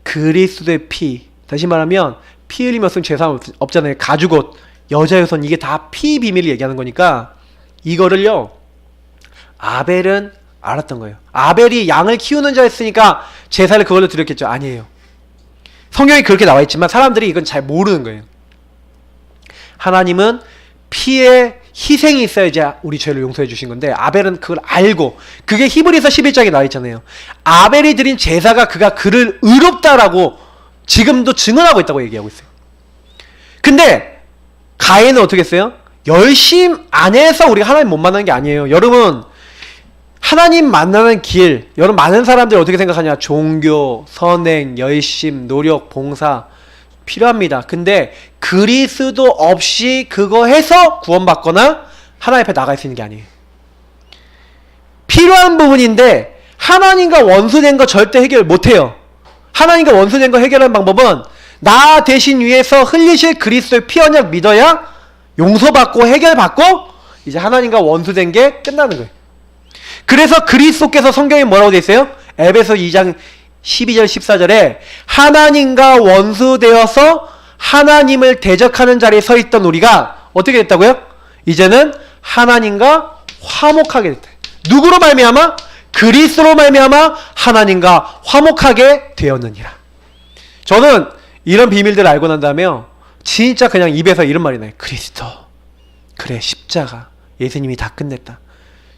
그리스도의 피, 다시 말하면 피 흘리면 쓴 죄사 없잖아요. 가죽옷, 여자여선 이게 다 피 비밀을 얘기하는 거니까 이거를요 아벨은 알았던 거예요. 아벨이 양을 키우는 자였으니까 제사를 그걸로 드렸겠죠. 아니에요. 성경에 그렇게 나와 있지만 사람들이 이건 잘 모르는 거예요. 하나님은 피의 희생이 있어야지 우리 죄를 용서해 주신 건데 아벨은 그걸 알고 그게 히브리서 11장에 나와 있잖아요. 아벨이 드린 제사가 그가 그를 의롭다라고 지금도 증언하고 있다고 얘기하고 있어요. 근데 가인은 어떻게 했어요? 열심 안 해서 우리가 하나님 못 만나는 게 아니에요. 여러분 하나님 만나는 길, 여러분 많은 사람들이 어떻게 생각하냐? 종교, 선행, 열심, 노력, 봉사 필요합니다. 근데 그리스도 없이 그거 해서 구원받거나 하나님 앞에 나가 있는 게 아니에요. 필요한 부분인데 하나님과 원수된 거 절대 해결 못해요. 하나님과 원수된 거 해결하는 방법은 나 대신 위해서 흘리실 그리스도의 피 언약 믿어야 용서받고 해결받고 이제 하나님과 원수된 게 끝나는 거예요. 그래서 그리스도께서 성경에 뭐라고 돼 있어요? 에베소 2장 12절 14절에 하나님과 원수되어서 하나님을 대적하는 자리에 서 있던 우리가 어떻게 됐다고요? 이제는 하나님과 화목하게 됐다. 누구로 말미암아? 그리스도로 말미암아 하나님과 화목하게 되었느니라. 저는 이런 비밀들을 알고 난 다음에 진짜 그냥 입에서 이런 말이 나요. 그리스도. 그래 십자가. 예수님이 다 끝냈다.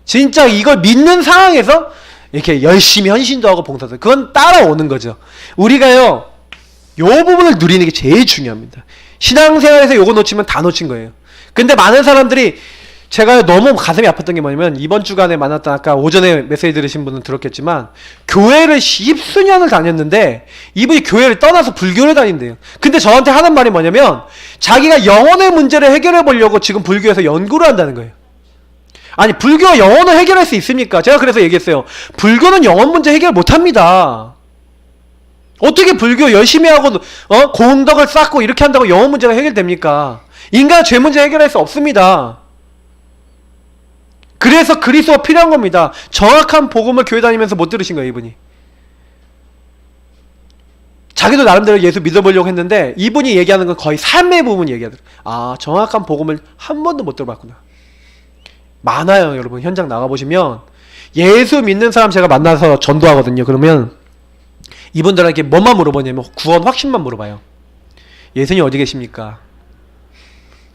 진짜 이걸 믿는 상황에서 이렇게 열심히 헌신도 하고 봉사도, 그건 따라오는 거죠. 우리가요, 요 부분을 누리는 게 제일 중요합니다. 신앙생활에서 요거 놓치면 다 놓친 거예요. 근데 많은 사람들이, 제가 너무 가슴이 아팠던 게 뭐냐면, 이번 주간에 만났던, 아까 오전에 메시지 들으신 분은 들었겠지만, 교회를 10수년을 다녔는데 이분이 교회를 떠나서 불교를 다닌대요. 근데 저한테 하는 말이 뭐냐면, 자기가 영혼의 문제를 해결해 보려고 지금 불교에서 연구를 한다는 거예요. 아니, 불교가 영혼을 해결할 수 있습니까? 제가 그래서 얘기했어요. 불교는 영혼 문제 해결 못합니다. 어떻게 불교 열심히 하고 공덕을 쌓고 이렇게 한다고 영혼 문제가 해결됩니까? 인간의 죄 문제 해결할 수 없습니다. 그래서 그리스도가 필요한 겁니다. 정확한 복음을 교회 다니면서 못 들으신 거예요, 이분이. 자기도 나름대로 예수 믿어보려고 했는데 이분이 얘기하는 건 거의 삶의 부분 얘기하더라고요. 아, 정확한 복음을 한 번도 못 들어봤구나. 많아요, 여러분. 현장 나가보시면 예수 믿는 사람 제가 만나서 전도하거든요. 그러면 이분들에게 뭐만 물어보냐면 구원 확신만 물어봐요. 예수님 어디 계십니까?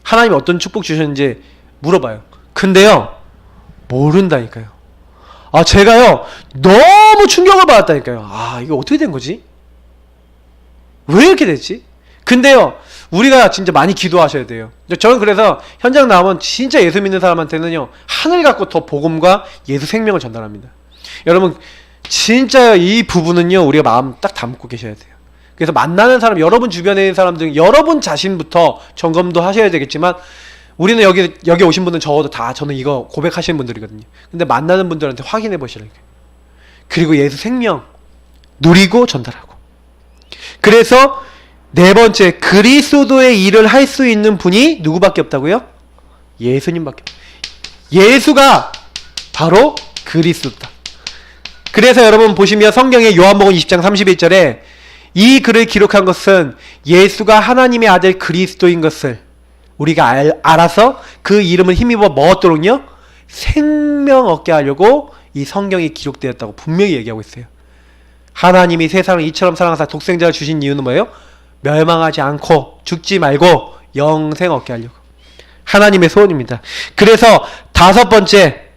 하나님 어떤 축복 주셨는지 물어봐요. 근데요, 모른다니까요. 아, 제가요 너무 충격을 받았다니까요. 아, 이거 어떻게 된 거지? 왜 이렇게 됐지? 근데요, 우리가 진짜 많이 기도하셔야 돼요. 저는 그래서 현장 나오면 진짜 예수 믿는 사람한테는요, 하늘 갖고 더 복음과 예수 생명을 전달합니다. 여러분, 진짜 이 부분은요, 우리가 마음 딱 담고 계셔야 돼요. 그래서 만나는 사람, 여러분 주변에 있는 사람들, 여러분 자신부터 점검도 하셔야 되겠지만, 우리는 여기 오신 분은 적어도 다 저는 이거 고백하시는 분들이거든요. 근데 만나는 분들한테 확인해 보시라고요. 그리고 예수 생명 누리고 전달하고. 그래서 네 번째, 그리스도의 일을 할 수 있는 분이 누구밖에 없다고요? 예수님밖에 없어요. 예수가 바로 그리스도다. 그래서 여러분 보시면 성경의 요한복음 20장 31절에 이 글을 기록한 것은 예수가 하나님의 아들 그리스도인 것을 우리가 알아서 그 이름을 힘입어 먹었도록요 생명 얻게 하려고 이 성경이 기록되었다고 분명히 얘기하고 있어요. 하나님이 세상을 이처럼 사랑하사 독생자를 주신 이유는 뭐예요? 멸망하지 않고 죽지 말고 영생 얻게 하려고. 하나님의 소원입니다. 그래서 다섯 번째,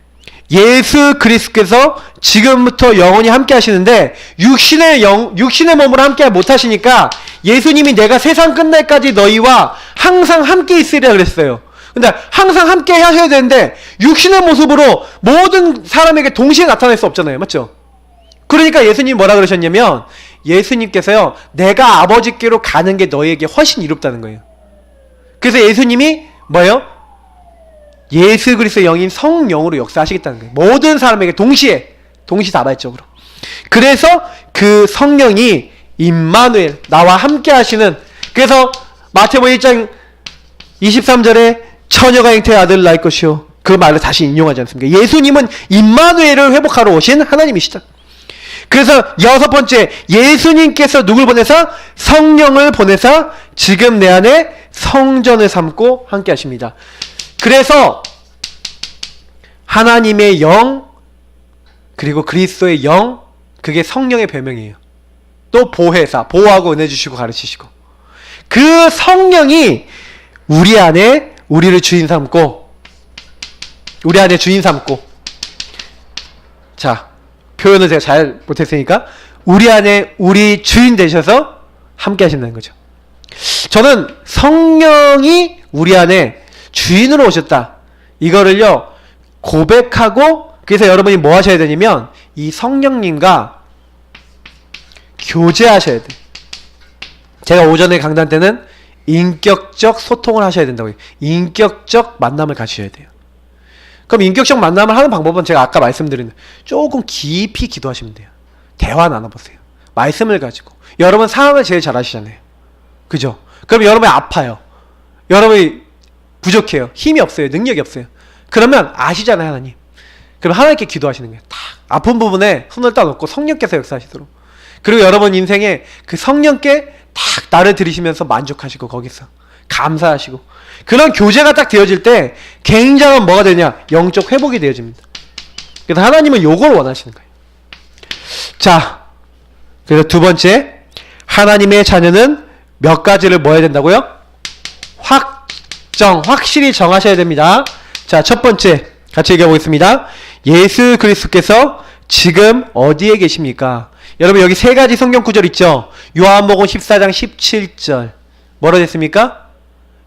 예수 그리스도께서 지금부터 영원히 함께 하시는데 육신의 몸으로 함께 못 하시니까 예수님이 내가 세상 끝날까지 너희와 항상 함께 있으리라 그랬어요. 근데 항상 함께 하셔야 되는데 육신의 모습으로 모든 사람에게 동시에 나타날 수 없잖아요. 맞죠? 그러니까 예수님이 뭐라 그러셨냐면, 예수님께서요, 내가 아버지께로 가는 게 너희에게 훨씬 이롭다는 거예요. 그래서 예수님이 뭐예요? 예수 그리스도의 영인 성령으로 역사하시겠다는 거예요. 모든 사람에게 동시다발적으로. 그래서 그 성령이 임마누엘, 나와 함께 하시는, 그래서 마태복음 1장 23절에 처녀가 잉태의 아들을 낳을 것이요, 그 말을 다시 인용하지 않습니까? 예수님은 임마누엘을 회복하러 오신 하나님이시다. 그래서 여섯 번째, 예수님께서 누굴 보내사? 성령을 보내사 지금 내 안에 성전을 삼고 함께 하십니다. 그래서 하나님의 영 그리고 그리스도의 영, 그게 성령의 별명이에요. 또 보혜사, 보호하고 은혜 주시고 가르치시고, 그 성령이 우리 안에 우리를 주인 삼고, 우리 안에 주인 삼고, 자, 표현을 제가 잘 못했으니까 우리 안에 우리 주인 되셔서 함께 하신다는 거죠. 저는 성령이 우리 안에 주인으로 오셨다, 이거를요 고백하고, 그래서 여러분이 뭐 하셔야 되냐면 이 성령님과 교제하셔야 돼. 제가 오전에 강단 때는 인격적 소통을 하셔야 된다고 해요. 인격적 만남을 가지셔야 돼요. 그럼 인격적 만남을 하는 방법은 제가 아까 말씀드린 조금 깊이 기도하시면 돼요. 대화 나눠보세요. 말씀을 가지고. 여러분 상황을 제일 잘 아시잖아요. 그죠? 그럼 여러분이 아파요. 여러분이 부족해요. 힘이 없어요. 능력이 없어요. 그러면 아시잖아요, 하나님. 그럼 하나님께 기도하시는 거예요. 딱 아픈 부분에 손을 따놓고 성령께서 역사하시도록. 그리고 여러분 인생에 그 성령께 딱 나를 들이시면서 만족하시고, 거기서 감사하시고, 그런 교제가 딱 되어질 때 굉장한 뭐가 되냐? 영적 회복이 되어집니다. 그래서 하나님은 요걸 원하시는 거예요. 자, 그래서 두 번째, 하나님의 자녀는 몇 가지를 뭐 해야 된다고요? 확실히 정하셔야 됩니다. 자, 첫 번째 같이 얘기해 보겠습니다. 예수 그리스도께서 지금 어디에 계십니까? 여러분 여기 세 가지 성경 구절 있죠? 요한복음 14장 17절 뭐라 됐습니까?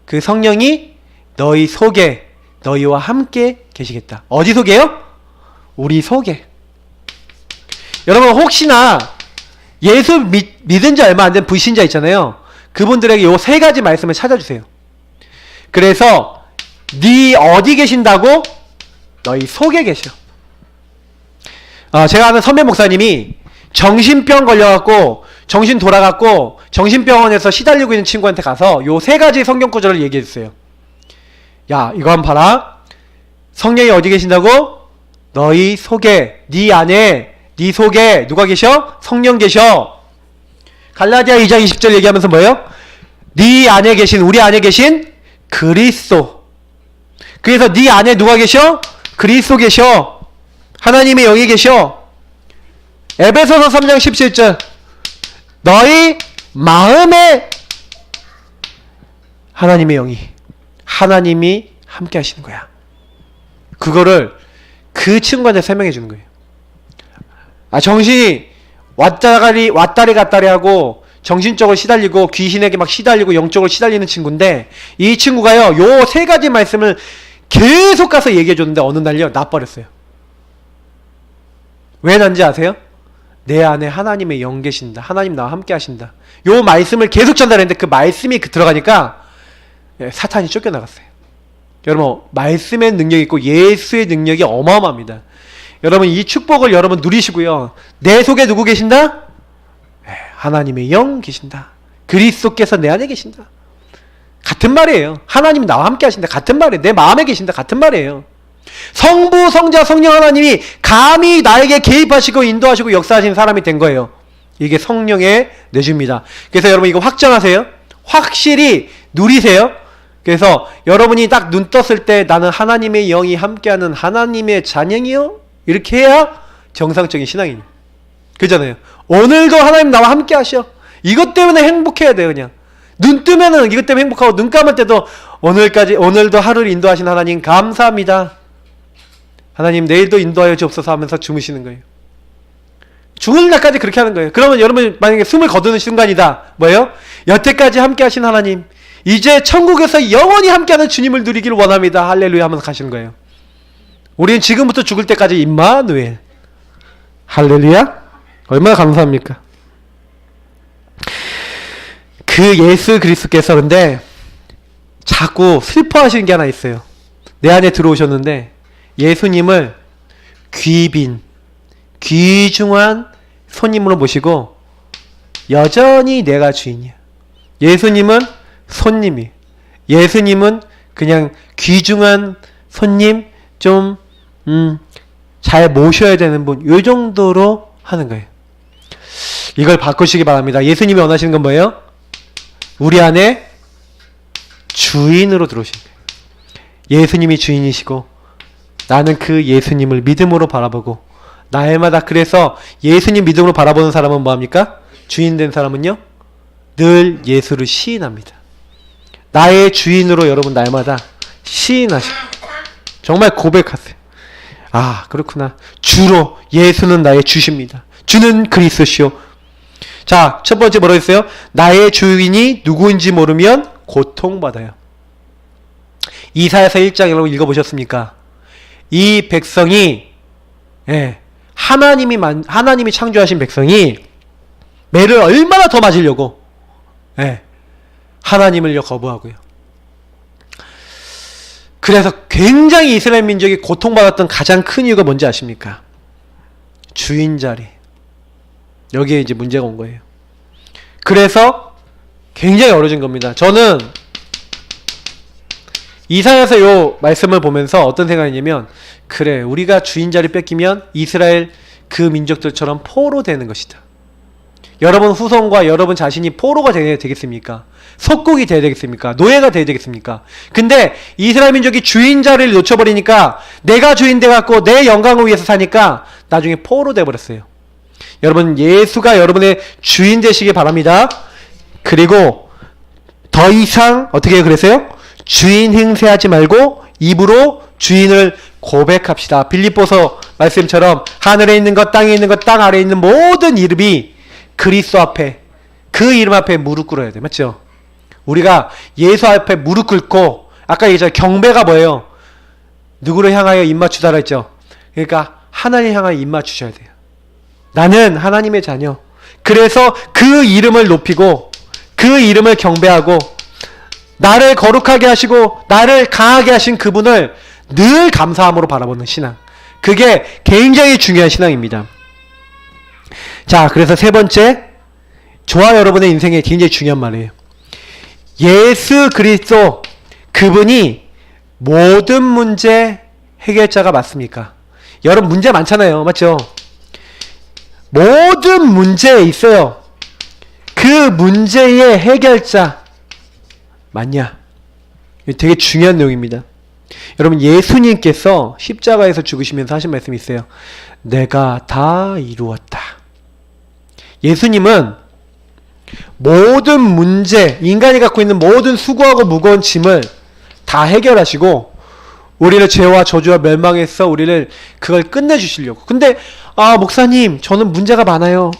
그 성령이 너희 속에 너희와 함께 계시겠다. 어디 속에요? 우리 속에. 여러분 혹시나 예수 믿은 지 얼마 안 된 불신자 있잖아요. 그분들에게 요 세 가지 말씀을 찾아주세요. 그래서 네 어디 계신다고? 너희 속에 계셔. 제가 아는 선배 목사님이 정신병 걸려갖고 정신 돌아갔고 정신병원에서 시달리고 있는 친구한테 가서 요 세 가지 성경 구절을 얘기해 주세요. 야 이거 한번 봐라. 성령이 어디 계신다고? 너희 속에, 네 안에, 네 속에 누가 계셔? 성령 계셔. 갈라디아 2장 20절 얘기하면서 뭐예요? 네 안에 계신, 우리 안에 계신 그리스도. 그래서 네 안에 누가 계셔? 그리스도 계셔. 하나님의 영이 계셔. 에베소서 3장 17절 너희 마음에 하나님의 영이, 하나님이 함께 하시는 거야. 그거를 그 친구한테 설명해 주는 거예요. 정신이 왔다리 갔다리 하고 정신적으로 시달리고 귀신에게 막 시달리고 영적으로 시달리는 친구인데 이 친구가요 요 세 가지 말씀을 계속 가서 얘기해 줬는데 어느 날요 나버렸어요. 왜 난지 아세요? 내 안에 하나님의 영 계신다. 하나님 나와 함께 하신다. 요 말씀을 계속 전달했는데 그 말씀이 들어가니까 사탄이 쫓겨나갔어요. 여러분 말씀의 능력이 있고 예수의 능력이 어마어마합니다. 여러분 이 축복을 여러분 누리시고요. 내 속에 누구 계신다? 하나님의 영 계신다. 그리스도께서 내 안에 계신다. 같은 말이에요. 하나님이 나와 함께 하신다. 같은 말이에요. 내 마음에 계신다. 같은 말이에요. 성부, 성자, 성령 하나님이 감히 나에게 개입하시고 인도하시고 역사하시는 사람이 된 거예요. 이게 성령의 내주입니다. 그래서 여러분 이거 확정하세요. 확실히 누리세요. 그래서 여러분이 딱 눈 떴을 때 나는 하나님의 영이 함께하는 하나님의 자녀이요? 이렇게 해야 정상적인 신앙이에요. 그잖아요. 오늘도 하나님 나와 함께 하셔. 이것 때문에 행복해야 돼요. 그냥 눈 뜨면은 이것 때문에 행복하고 눈 감을 때도 오늘도 하루를 인도하신 하나님 감사합니다. 하나님 내일도 인도하여 주옵소서 하면서 주무시는 거예요. 죽을 날까지 그렇게 하는 거예요. 그러면 여러분 만약에 숨을 거두는 순간이다. 뭐예요? 여태까지 함께 하신 하나님 이제 천국에서 영원히 함께하는 주님을 누리기를 원합니다. 할렐루야 하면서 가시는 거예요. 우리는 지금부터 죽을 때까지 임마누엘. 할렐루야. 얼마나 감사합니까? 그 예수 그리스도께서 근데 자꾸 슬퍼하시는 게 하나 있어요. 내 안에 들어오셨는데 예수님을 귀중한 손님으로 모시고 여전히 내가 주인이야. 예수님은 손님이. 예수님은 그냥 귀중한 손님 좀 잘 모셔야 되는 분. 요 정도로 하는 거예요. 이걸 바꾸시기 바랍니다. 예수님이 원하시는 건 뭐예요? 우리 안에 주인으로 들어오시는 거예요. 예수님이 주인이시고 나는 그 예수님을 믿음으로 바라보고 날마다 그래서 예수님 믿음으로 바라보는 사람은 뭐합니까? 주인된 사람은요? 늘 예수를 시인합니다. 나의 주인으로 여러분 날마다 시인하시고 정말 고백하세요. 아 그렇구나. 주로 예수는 나의 주십니다. 주는 그리스도시요. 자, 첫 번째 뭐라고 했어요? 나의 주인이 누구인지 모르면 고통받아요. 이사야서 1장 여러분 읽어보셨습니까? 이 백성이 하나님이 창조하신 백성이 매를 얼마나 더 맞으려고 하나님을요 거부하고요. 그래서 굉장히 이스라엘 민족이 고통받았던 가장 큰 이유가 뭔지 아십니까? 주인 자리. 여기에 이제 문제가 온 거예요. 그래서 굉장히 어려진 겁니다. 저는 이사야서 요 말씀을 보면서 어떤 생각이냐면 그래 우리가 주인 자리 뺏기면 이스라엘 그 민족들처럼 포로 되는 것이다. 여러분 후손과 여러분 자신이 포로가 되겠습니까? 속국이 돼야 되겠습니까? 노예가 돼야 되겠습니까? 근데 이스라엘 민족이 주인 자리를 놓쳐버리니까 내가 주인 돼갖고 내 영광을 위해서 사니까 나중에 포로 돼버렸어요. 여러분 예수가 여러분의 주인 되시기 바랍니다. 그리고 더 이상 어떻게 그랬어요? 주인 행세하지 말고 입으로 주인을 고백합시다. 빌립보서 말씀처럼 하늘에 있는 것, 땅에 있는 것, 땅 아래에 있는 모든 이름이 그리스도 앞에, 그 이름 앞에 무릎 꿇어야 돼. 맞죠? 우리가 예수 앞에 무릎 꿇고, 아까 얘기했잖아요. 경배가 뭐예요? 누구를 향하여 입 맞추다라 했죠? 그러니까 하나님 향하여 입 맞추셔야 돼요. 나는 하나님의 자녀. 그래서 그 이름을 높이고 그 이름을 경배하고 나를 거룩하게 하시고 나를 강하게 하신 그분을 늘 감사함으로 바라보는 신앙. 그게 굉장히 중요한 신앙입니다. 자, 그래서 세 번째, 저와 여러분의 인생에 굉장히 중요한 말이에요. 예수 그리스도, 그분이 모든 문제 해결자가 맞습니까? 여러분 문제 많잖아요. 맞죠? 모든 문제에 있어요. 그 문제의 해결자 맞냐? 되게 중요한 내용입니다. 여러분 예수님께서 십자가에서 죽으시면서 하신 말씀이 있어요. 내가 다 이루었다. 예수님은 모든 문제, 인간이 갖고 있는 모든 수고하고 무거운 짐을 다 해결하시고 우리를 죄와 저주와 멸망에서 우리를 그걸 끝내주시려고. 근데 목사님 저는 문제가 많아요.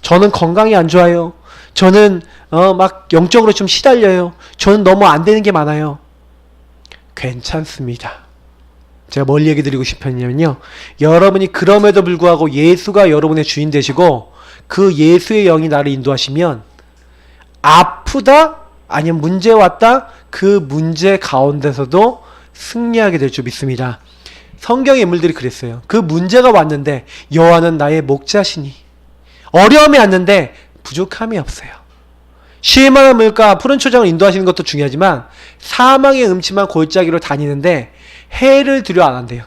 저는 건강이 안 좋아요. 저는 막 영적으로 좀 시달려요. 저는 너무 안 되는 게 많아요. 괜찮습니다. 제가 뭘 얘기 드리고 싶었냐면요, 여러분이 그럼에도 불구하고 예수가 여러분의 주인 되시고 그 예수의 영이 나를 인도하시면 아프다 아니면 문제 왔다, 그 문제 가운데서도 승리하게 될 줄 믿습니다. 성경의 인물들이 그랬어요. 그 문제가 왔는데 여호와는 나의 목자시니, 어려움이 왔는데 부족함이 없어요. 쉴만한 물가 푸른 초장을 인도하시는 것도 중요하지만 사망의 음침한 골짜기로 다니는데 해를 두려 안 한대요.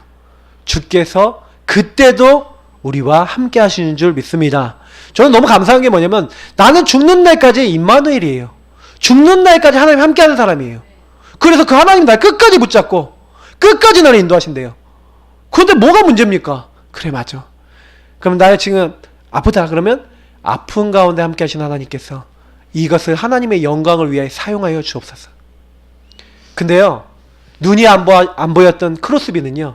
주께서 그때도 우리와 함께 하시는 줄 믿습니다. 저는 너무 감사한 게 뭐냐면 나는 죽는 날까지 임마누엘이에요. 죽는 날까지 하나님 함께 하는 사람이에요. 그래서 그 하나님 날 끝까지 붙잡고 끝까지 나를 인도하신대요. 그런데 뭐가 문제입니까? 그래, 맞아. 그럼 나 지금 아프다 그러면 아픈 가운데 함께 하신 하나님께서 이것을 하나님의 영광을 위하여 사용하여 주옵소서. 근데요, 눈이 안 보였던 크로스비는요,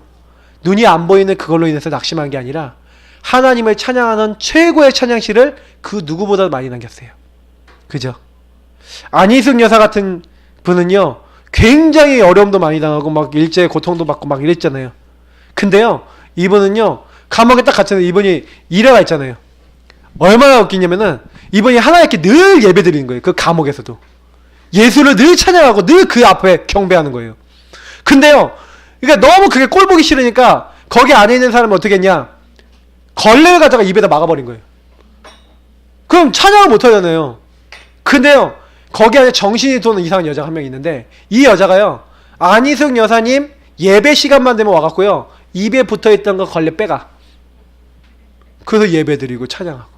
눈이 안 보이는 그걸로 인해서 낙심한 게 아니라 하나님을 찬양하는 최고의 찬양시를 그 누구보다 많이 남겼어요. 그죠? 안희숙 여사 같은 분은요, 굉장히 어려움도 많이 당하고 막 일제의 고통도 받고 막 이랬잖아요. 근데요, 이분은요, 감옥에 딱 갇혔는데 이분이 일해가 있잖아요. 얼마나 웃기냐면은 이분이 하나님께 늘 예배 드리는 거예요. 그 감옥에서도 예수를 늘 찬양하고 늘 그 앞에 경배하는 거예요. 근데요, 그러니까 너무 그게 꼴 보기 싫으니까 거기 안에 있는 사람은 어떻게 했냐, 걸레를 가져가 입에다 막아버린 거예요. 그럼 찬양을 못 하잖아요. 근데요, 거기 안에 정신이 도는 이상한 여자가 한 명 있는데, 이 여자가요, 안희숙 여사님 예배 시간만 되면 와갖고요, 입에 붙어있던 거 걸레 빼가. 그래서 예배 드리고 찬양하고.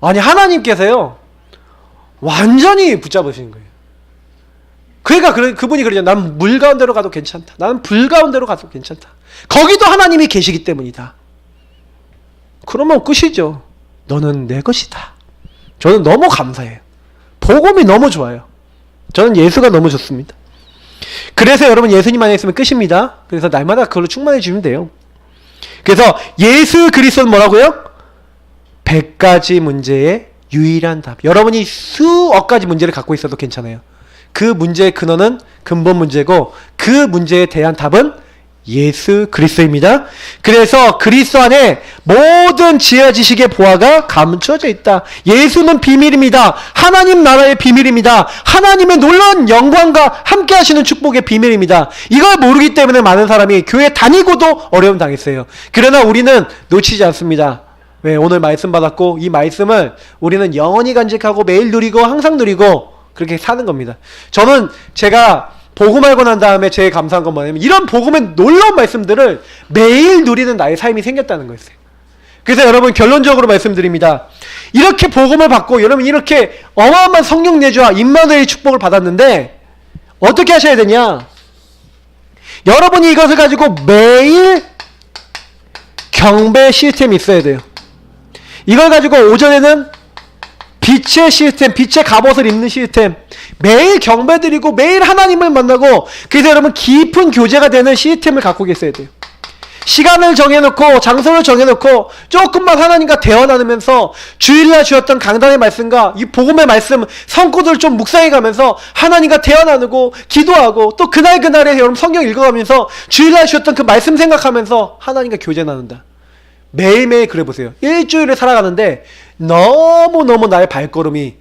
아니, 하나님께서요 완전히 붙잡으시는 거예요. 그러니까 그분이 그러잖아요. 난 물 가운데로 가도 괜찮다. 나는 불 가운데로 가도 괜찮다. 거기도 하나님이 계시기 때문이다. 그러면 끝이죠. 너는 내 것이다. 저는 너무 감사해요. 복음이 너무 좋아요. 저는 예수가 너무 좋습니다. 그래서 여러분 예수님 안에 있으면 끝입니다. 그래서 날마다 그걸로 충만해지면 돼요. 그래서 예수 그리스도는 뭐라고요? 100가지 문제의 유일한 답. 여러분이 수억 가지 문제를 갖고 있어도 괜찮아요. 그 문제의 근원은 근본 문제고 그 문제에 대한 답은 예수 그리스도입니다. 그래서 그리스도 안에 모든 지혜 지식의 보화가 감춰져 있다. 예수는 비밀입니다. 하나님 나라의 비밀입니다. 하나님의 놀라운 영광과 함께 하시는 축복의 비밀입니다. 이걸 모르기 때문에 많은 사람이 교회 다니고도 어려움 당했어요. 그러나 우리는 놓치지 않습니다. 왜? 오늘 말씀 받았고 이 말씀을 우리는 영원히 간직하고 매일 누리고 항상 누리고 그렇게 사는 겁니다. 저는 제가 복음 알고 난 다음에 제일 감사한 건 뭐냐면 이런 복음의 놀라운 말씀들을 매일 누리는 나의 삶이 생겼다는 거였어요. 그래서 여러분 결론적으로 말씀드립니다. 이렇게 복음을 받고 여러분 이렇게 어마어마한 성령 내주와 임마누엘의 축복을 받았는데 어떻게 하셔야 되냐? 여러분이 이것을 가지고 매일 경배 시스템이 있어야 돼요. 이걸 가지고 오전에는 빛의 시스템, 빛의 갑옷을 입는 시스템, 매일 경배드리고 매일 하나님을 만나고, 그래서 여러분 깊은 교제가 되는 시스템을 갖고 계셔야 돼요. 시간을 정해놓고 장소를 정해놓고 조금만 하나님과 대화 나누면서 주일날 주었던 강단의 말씀과 이 복음의 말씀 성구들을 좀 묵상해가면서 하나님과 대화 나누고 기도하고, 또 그날그날에 여러분 성경 읽어가면서 주일날 주었던 그 말씀 생각하면서 하나님과 교제 나눈다. 매일매일 그래 보세요. 일주일을 살아가는데 너무너무 나의 발걸음이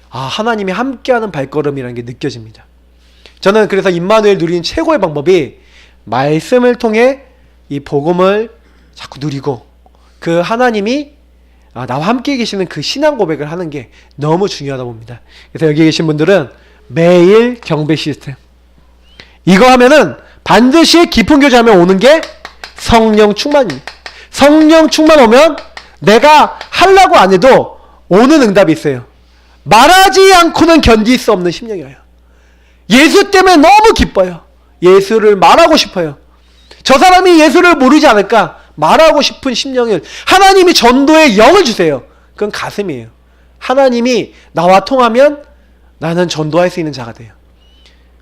하나님이 함께하는 발걸음이라는 게 느껴집니다. 저는 그래서 임마누엘 누리는 최고의 방법이 말씀을 통해 이 복음을 자꾸 누리고, 그 하나님이 나와 함께 계시는 그 신앙 고백을 하는 게 너무 중요하다 봅니다. 그래서 여기 계신 분들은 매일 경배 시스템, 이거 하면은 반드시 깊은 교제하면 오는 게 성령 충만입니다. 성령 충만 오면 내가 하려고 안 해도 오는 응답이 있어요. 말하지 않고는 견딜 수 없는 심령이 와요. 예수 때문에 너무 기뻐요. 예수를 말하고 싶어요. 저 사람이 예수를 모르지 않을까 말하고 싶은 심령을, 하나님이 전도의 영을 주세요. 그건 가슴이에요. 하나님이 나와 통하면 나는 전도할 수 있는 자가 돼요.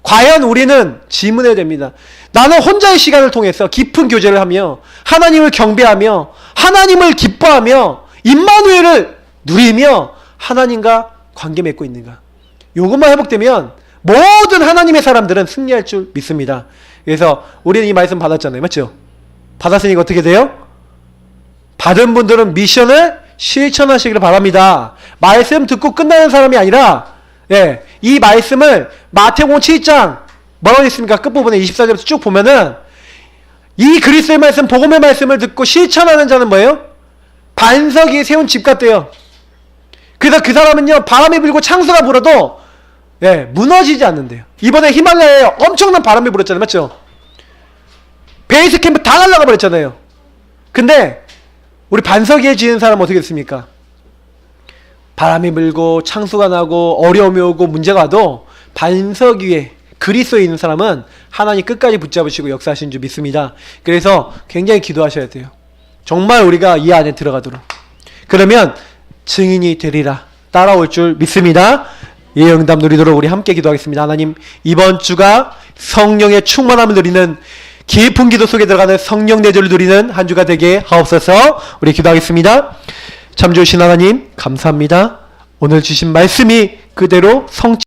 과연 우리는 질문해야 됩니다. 나는 혼자의 시간을 통해서 깊은 교제를 하며 하나님을 경배하며 하나님을 기뻐하며 임마누엘을 누리며 하나님과 관계 맺고 있는가? 요것만 회복되면 모든 하나님의 사람들은 승리할 줄 믿습니다. 그래서 우리는 이 말씀 받았잖아요. 맞죠? 받았으니까 어떻게 돼요? 받은 분들은 미션을 실천하시기를 바랍니다. 말씀 듣고 끝나는 사람이 아니라, 이 말씀을 마태복음 7장 뭐라고 했습니까? 끝부분에 24절부터 쭉 보면은 이 그리스도의 말씀, 복음의 말씀을 듣고 실천하는 자는 뭐예요? 반석 위에 세운 집 같대요. 그래서 그 사람은요, 바람이 불고 창수가 불어도 무너지지 않는데요. 이번에 히말라야에 엄청난 바람이 불었잖아요. 맞죠? 베이스 캠프 다 날아가 버렸잖아요. 근데 우리 반석 위에 지은 사람은 어떻게 됐습니까? 바람이 불고 창수가 나고 어려움이 오고 문제가 와도 반석 위에 그리스도에 있는 사람은 하나님 끝까지 붙잡으시고 역사하신 줄 믿습니다. 그래서 굉장히 기도하셔야 돼요. 정말 우리가 이 안에 들어가도록. 그러면 증인이 되리라. 따라올 줄 믿습니다. 이 응답 누리도록 우리 함께 기도하겠습니다. 하나님, 이번 주가 성령의 충만함을 누리는 깊은 기도 속에 들어가는 성령 내조를 누리는 한 주가 되게 하옵소서. 우리 기도하겠습니다. 참 좋으신 하나님 감사합니다. 오늘 주신 말씀이 그대로 성취